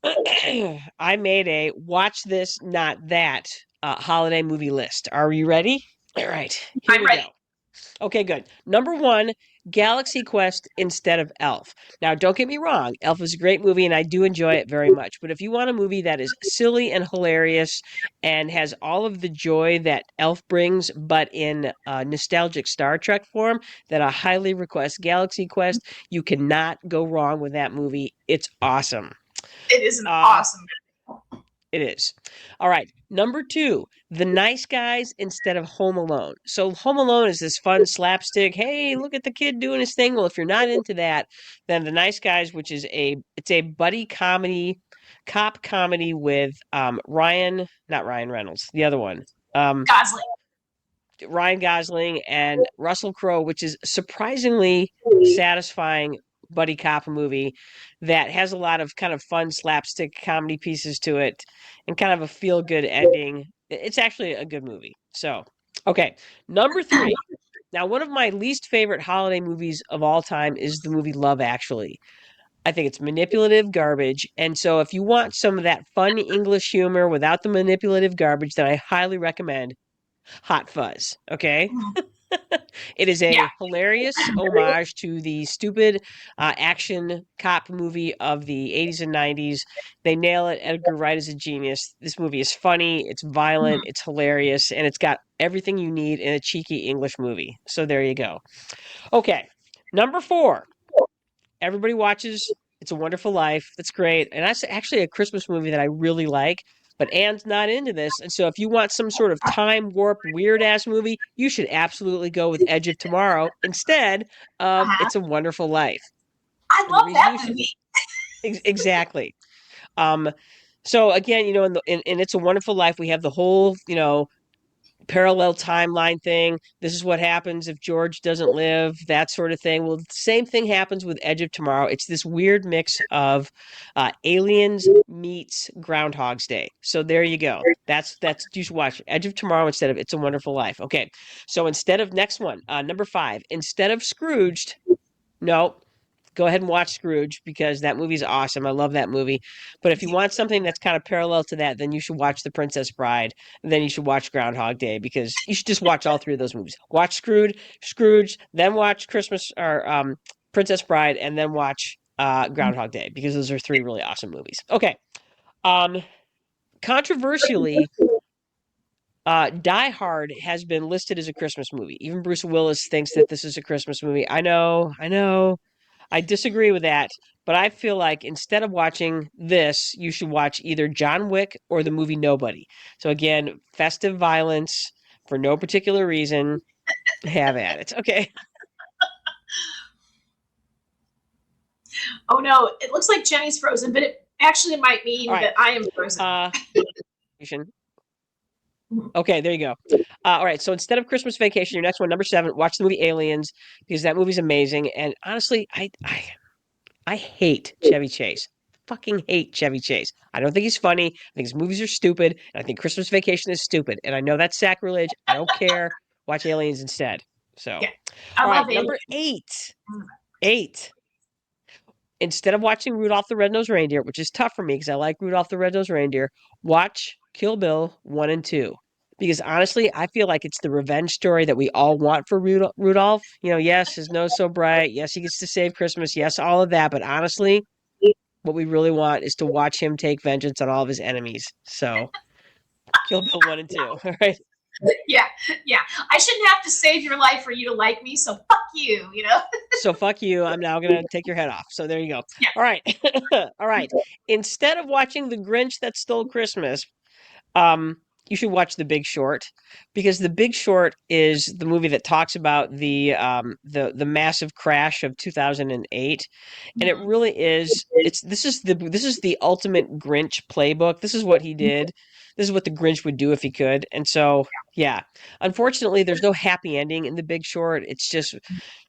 Speaker 2: I made a watch this, not that holiday movie list. Are you ready? All right. Here we
Speaker 3: ready.
Speaker 2: go. Okay, good. Number 1, Galaxy Quest instead of Elf. Now, don't get me wrong. Elf is a great movie, and I do enjoy it very much. But if you want a movie that is silly and hilarious and has all of the joy that Elf brings, but in nostalgic Star Trek form, then I highly request Galaxy Quest. You cannot go wrong with that movie. It's awesome.
Speaker 3: It is an awesome movie.
Speaker 2: It is. All right. Number 2, The Nice Guys instead of Home Alone. So Home Alone is this fun slapstick. Hey, look at the kid doing his thing. Well, if you're not into that, then The Nice Guys, which is it's a buddy comedy, cop comedy with not Ryan Reynolds, the other one.
Speaker 3: Gosling.
Speaker 2: Ryan Gosling and Russell Crowe, which is surprisingly satisfying buddy cop movie that has a lot of kind of fun slapstick comedy pieces to it and kind of a feel good ending. It's actually a good movie. So, okay, number 3. Now, one of my least favorite holiday movies of all time is the movie Love Actually. I think it's manipulative garbage. And so, if you want some of that fun English humor without the manipulative garbage, then I highly recommend Hot Fuzz. Okay. It is
Speaker 3: Yeah.
Speaker 2: a hilarious homage to the stupid action cop movie of the 80s and 90s. They nail it. Edgar Wright is a genius. This movie is funny, it's violent, it's hilarious, and it's got everything you need in a cheeky English movie. So there you go. Okay, number 4. Everybody watches It's a Wonderful Life. That's great. And that's actually a Christmas movie that I really like. But Anne's not into this. And so if you want some sort of time warp, weird ass movie, you should absolutely go with Edge of Tomorrow instead of
Speaker 3: Uh-huh.
Speaker 2: It's a Wonderful Life.
Speaker 3: I
Speaker 2: And the
Speaker 3: love
Speaker 2: reason
Speaker 3: that
Speaker 2: you should
Speaker 3: movie.
Speaker 2: exactly. Um, so again, in It's a Wonderful Life, we have the whole, parallel timeline thing. This is what happens if George doesn't live, that sort of thing. Well, the same thing happens with Edge of Tomorrow. It's this weird mix of Aliens meets Groundhog's Day. So there you go. That's you should watch Edge of Tomorrow instead of It's a Wonderful Life. Okay, so instead of next one, number 5, instead of Scrooged, no. Go ahead and watch Scrooge because that movie's awesome. I love that movie. But if you want something that's kind of parallel to that, then you should watch The Princess Bride. And then you should watch Groundhog Day because you should just watch all 3 of those movies. Watch Scrooge, then watch Christmas or Princess Bride, and then watch Groundhog Day because those are 3 really awesome movies. Okay. Um, controversially, Die Hard has been listed as a Christmas movie. Even Bruce Willis thinks that this is a Christmas movie. I know. I disagree with that, but I feel like instead of watching this, you should watch either John Wick or the movie Nobody. So again, festive violence for no particular reason. Have at it. Okay.
Speaker 3: Oh no, it looks like Jenny's frozen, but it actually might mean
Speaker 2: All right.
Speaker 3: that I am frozen.
Speaker 2: Okay, there you go. All right, so instead of Christmas Vacation, your next one, number 7, watch the movie Aliens because that movie's amazing. And honestly, I hate Chevy Chase. Fucking hate Chevy Chase. I don't think he's funny. I think his movies are stupid. And I think Christmas Vacation is stupid. And I know that's sacrilege. I don't care. Watch Aliens instead. So,
Speaker 3: Yeah, I
Speaker 2: all
Speaker 3: love
Speaker 2: right, number
Speaker 3: Aliens.
Speaker 2: 8. 8. Instead of watching Rudolph the Red-Nosed Reindeer, which is tough for me because I like Rudolph the Red-Nosed Reindeer, watch Kill Bill 1 and 2. Because honestly, I feel like it's the revenge story that we all want for Rudolph. Yes, his nose so bright. Yes, he gets to save Christmas. Yes, all of that. But honestly, what we really want is to watch him take vengeance on all of his enemies. So, Kill Bill 1 and 2. All right.
Speaker 3: Yeah, yeah. I shouldn't have to save your life for you to like me, so fuck you, you know?
Speaker 2: So, fuck you. I'm now going to take your head off. So, there you go.
Speaker 3: Yeah.
Speaker 2: All right. All right. Instead of watching The Grinch That Stole Christmas, you should watch The Big Short because The Big Short is the movie that talks about the massive crash of 2008, and it really is. This is the ultimate Grinch playbook. This is what he did. This is what the Grinch would do if he could. And so, yeah, unfortunately, there's no happy ending in The Big Short. It's just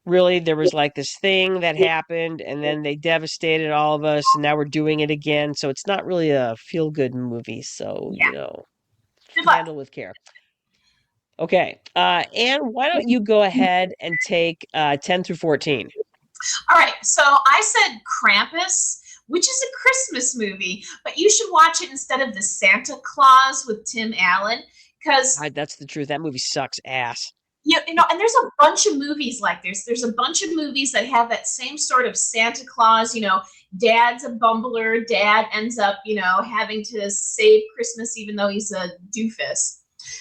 Speaker 2: really there was like this thing that happened, and then they devastated all of us, and now we're doing it again. So it's not really a feel good movie. So
Speaker 3: Yeah. Good luck.
Speaker 2: handle with care. Okay. Anne, why don't you go ahead and take 10 through 14?
Speaker 3: All right, so I said Krampus, which is a Christmas movie, but you should watch it instead of the Santa Claus with Tim Allen because
Speaker 2: That's the truth. That movie sucks ass.
Speaker 3: and there's a bunch of movies like this. There's a bunch of movies that have that same sort of Santa Claus, dad's a bumbler, dad ends up, having to save Christmas even though he's a doofus.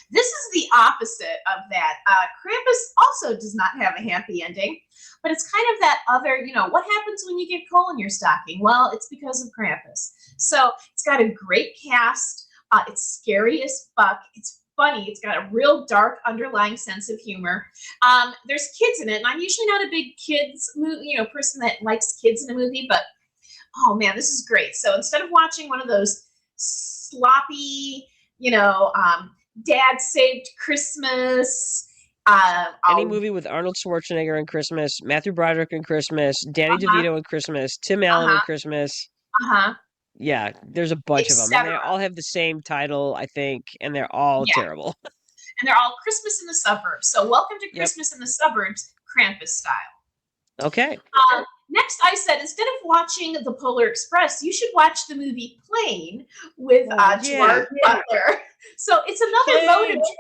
Speaker 3: This is the opposite of that. Krampus also does not have a happy ending, but it's kind of that other, what happens when you get coal in your stocking? Well, it's because of Krampus. So it's got a great cast. It's scary as fuck. It's funny. It's got a real dark underlying sense of humor. There's kids in it, and I'm usually not a big kids person that likes kids in a movie, but oh man, this is great. So instead of watching one of those sloppy, dad saved Christmas,
Speaker 2: Any
Speaker 3: I'll,
Speaker 2: movie with Arnold Schwarzenegger in Christmas, Matthew Broderick in Christmas, Danny
Speaker 3: uh-huh,
Speaker 2: DeVito in Christmas, Tim Allen in
Speaker 3: uh-huh,
Speaker 2: Christmas.
Speaker 3: uh-huh,
Speaker 2: Yeah, there's a bunch of them, and they
Speaker 3: etc.
Speaker 2: all have the same title, I think, and they're all
Speaker 3: Yeah,
Speaker 2: terrible.
Speaker 3: and they're all Christmas in the suburbs. So welcome to
Speaker 2: Yep.
Speaker 3: Christmas in the suburbs, Krampus style.
Speaker 2: Okay.
Speaker 3: Next, I said instead of watching The Polar Express, you should watch the movie Plane with
Speaker 2: Oh,
Speaker 3: Gerard Butler. So it's another mode of
Speaker 2: Plane.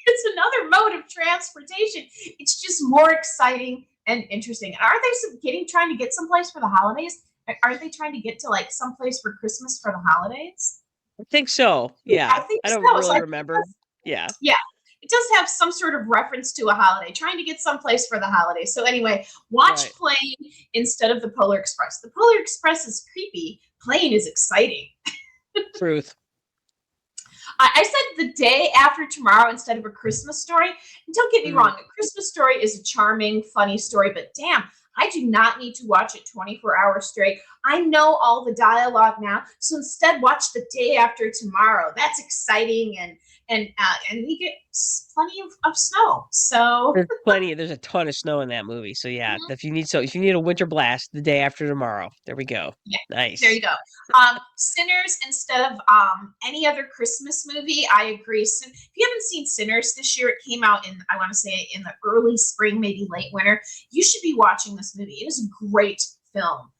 Speaker 3: it's another mode of transportation. It's just more exciting and interesting. And aren't they trying to get someplace for the holidays? Aren't they trying to get to like someplace for Christmas for the holidays?
Speaker 2: I think so.
Speaker 3: I
Speaker 2: Yeah.
Speaker 3: think
Speaker 2: I
Speaker 3: so.
Speaker 2: don't
Speaker 3: So
Speaker 2: really
Speaker 3: I think
Speaker 2: remember. Yeah.
Speaker 3: yeah, it does have some sort of reference to a holiday, trying to get someplace for the holidays. So anyway, watch
Speaker 2: Right.
Speaker 3: Plane instead of the Polar Express. The Polar Express is creepy. Plane is exciting.
Speaker 2: Truth.
Speaker 3: I said the day after tomorrow instead of A Christmas Story. And don't get me
Speaker 2: Mm.
Speaker 3: wrong, A Christmas Story is a charming, funny story, but damn, I do not need to watch it 24 hours straight. I know all the dialogue now, so instead watch the day after tomorrow. That's exciting, and we get plenty of snow. So
Speaker 2: There's a ton of snow in that movie. So yeah,
Speaker 3: Mhm.
Speaker 2: if you need a winter blast, the day after tomorrow. There we go.
Speaker 3: Yeah,
Speaker 2: Nice.
Speaker 3: there you go. Sinners instead of any other Christmas movie. I agree. If you haven't seen Sinners this year, it came out in, I want to say, in the early spring, maybe late winter. You should be watching this movie. It is a great film.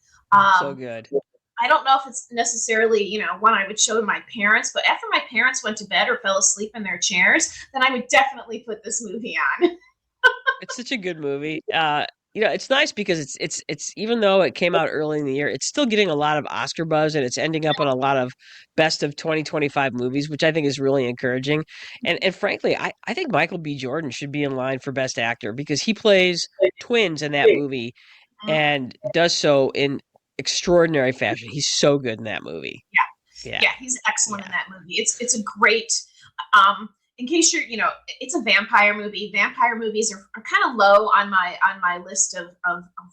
Speaker 2: So good.
Speaker 3: I don't know if it's necessarily, one I would show to my parents, but after my parents went to bed or fell asleep in their chairs, then I would definitely put this movie on.
Speaker 2: It's such a good movie. It's nice because it's even though it came out early in the year, it's still getting a lot of Oscar buzz and it's ending up on a lot of best of 2025 movies, which I think is really encouraging. And frankly, I think Michael B. Jordan should be in line for Best Actor because he plays twins in that movie and does so in extraordinary fashion. He's so good in that movie. Yeah.
Speaker 3: Yeah, he's excellent in
Speaker 2: Yeah.
Speaker 3: that movie. It's a great in case it's a vampire movie. Vampire movies are kind of low on my list of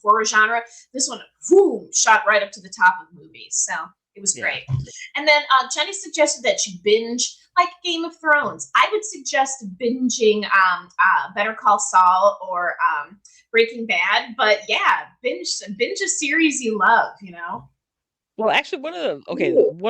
Speaker 3: horror genre. This one, boom, shot right up to the top of movies. So it was
Speaker 2: Yeah.
Speaker 3: great. And then Jenny suggested that you binge like Game of Thrones. I would suggest binging Better Call Saul or Breaking Bad. But yeah, binge a series you love.
Speaker 2: Well, actually, one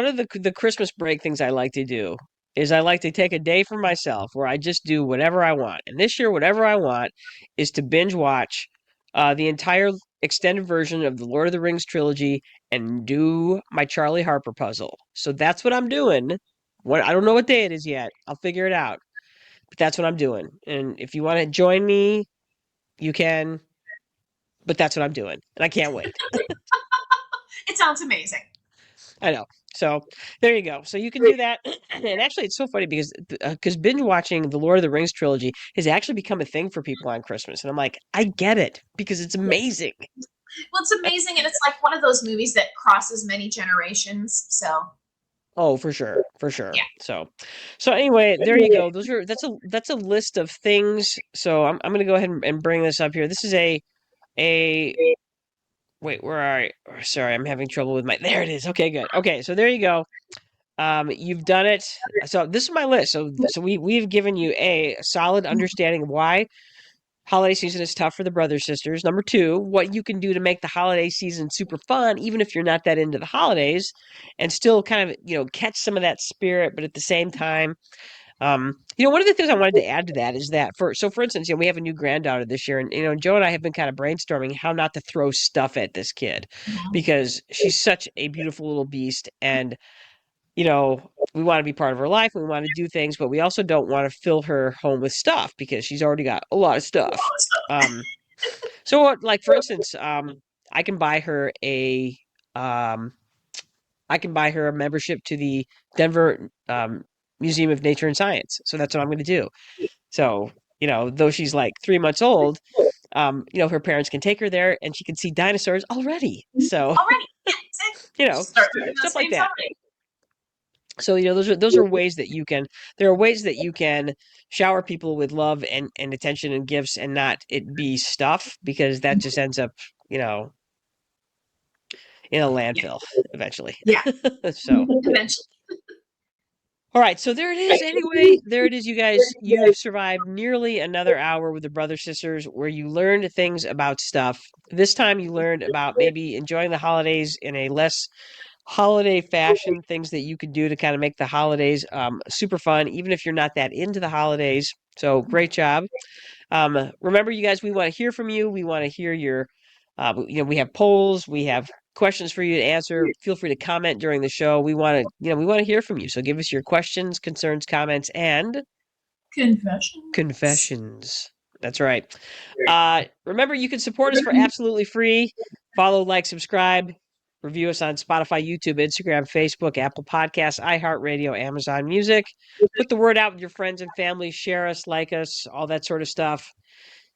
Speaker 2: of the Christmas break things I like to do is I like to take a day for myself where I just do whatever I want. And this year, whatever I want is to binge watch the entire extended version of the Lord of the Rings trilogy and do my Charlie Harper puzzle. So that's what I'm doing. I don't know what day it is yet. I'll figure it out. But that's what I'm doing. And if you want to join me, you can. But that's what I'm doing, and I can't wait.
Speaker 3: It sounds amazing.
Speaker 2: I know. So there you go. So you can do that. And actually, it's so funny because binge watching the Lord of the Rings trilogy has actually become a thing for people on Christmas, and I'm like, I get it because it's amazing.
Speaker 3: Well, it's amazing, and it's like one of those movies that crosses many generations. So
Speaker 2: Oh, for sure, for sure.
Speaker 3: yeah.
Speaker 2: So anyway, there you go. That's a list of things. So I'm gonna go ahead and bring this up here. This is a wait, where are I? Sorry, I'm having trouble with my. There it is. Okay, good. Okay, so there you go. You've done it. So this is my list. So we've given you a solid understanding of why holiday season is tough for the brothers sisters. Number two, what you can do to make the holiday season super fun, even if you're not that into the holidays, and still kind of catch some of that spirit, but at the same time. One of the things I wanted to add to that is that for instance, we have a new granddaughter this year, and Joe and I have been kind of brainstorming how not to throw stuff at this kid because she's such a beautiful little beast, and we want to be part of her life, and we want to do things, but we also don't want to fill her home with stuff because she's already got a lot of stuff. So like for instance, I can buy her a um, I can buy her a membership to the Denver Museum of Nature and Science. So that's what I'm going to do. So though she's like 3 months old, her parents can take her there and she can see dinosaurs already. So
Speaker 3: Already, yeah, exactly. Start doing those
Speaker 2: stuff like
Speaker 3: things
Speaker 2: that.
Speaker 3: already.
Speaker 2: So those are ways that you can. There are ways that you can shower people with love and attention and gifts, and not it be stuff because that just ends up in a landfill eventually.
Speaker 3: Yeah.
Speaker 2: So
Speaker 3: Eventually.
Speaker 2: All right, so there it is. Anyway, there it is, you guys. You've survived nearly another hour with the Brother Sisters where you learned things about stuff. This time you learned about maybe enjoying the holidays in a less holiday fashion, things that you could do to kind of make the holidays super fun, even if you're not that into the holidays. So great job. Remember, you guys, we want to hear from you. We want to hear your, we have polls, we have questions for you to answer. Feel free to comment during the show. We want to, we want to hear from you. So give us your questions, concerns, comments, and confessions. That's right. Remember, you can support us for absolutely free. Follow, like, subscribe, review us on Spotify, YouTube, Instagram, Facebook, Apple Podcasts, iHeartRadio, Amazon Music. Put the word out with your friends and family. Share us, like us, all that sort of stuff.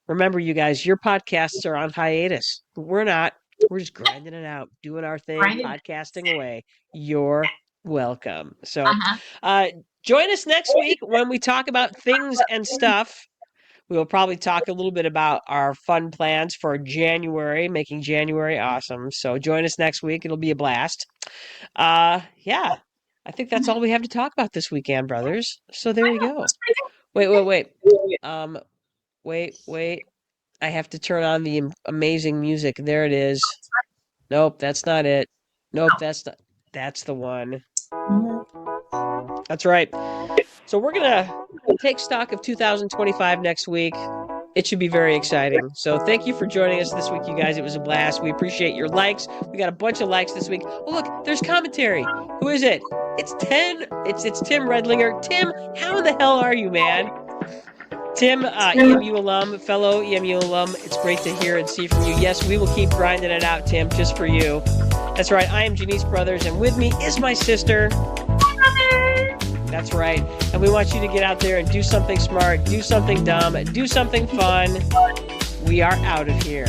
Speaker 2: Remember, you guys, your podcasts are on hiatus. We're not. We're just grinding it out, doing our thing, podcasting away. You're welcome. So join us next week when we talk about things and stuff. We will probably talk a little bit about our fun plans for January, making January awesome. So join us next week. It'll be a blast. Yeah, I think that's all we have to talk about this weekend, brothers. So there you go. Wait. Wait. I have to turn on the amazing music. There it is. Nope, that's not it. Nope, that's the one. That's right. So we're going to take stock of 2025 next week. It should be very exciting. So thank you for joining us this week, you guys. It was a blast. We appreciate your likes. We got a bunch of likes this week. Oh, look, there's commentary. Who is it? It's Tim. It's Tim Redlinger. Tim, how the hell are you, man? Tim, EMU alum, fellow EMU alum, it's great to hear and see from you. Yes, we will keep grinding it out, Tim, just for you. That's right. I am Janice Brothers, and with me is my sister. That's right. And we want you to get out there and do something smart, do something dumb, do something fun. We are out of here.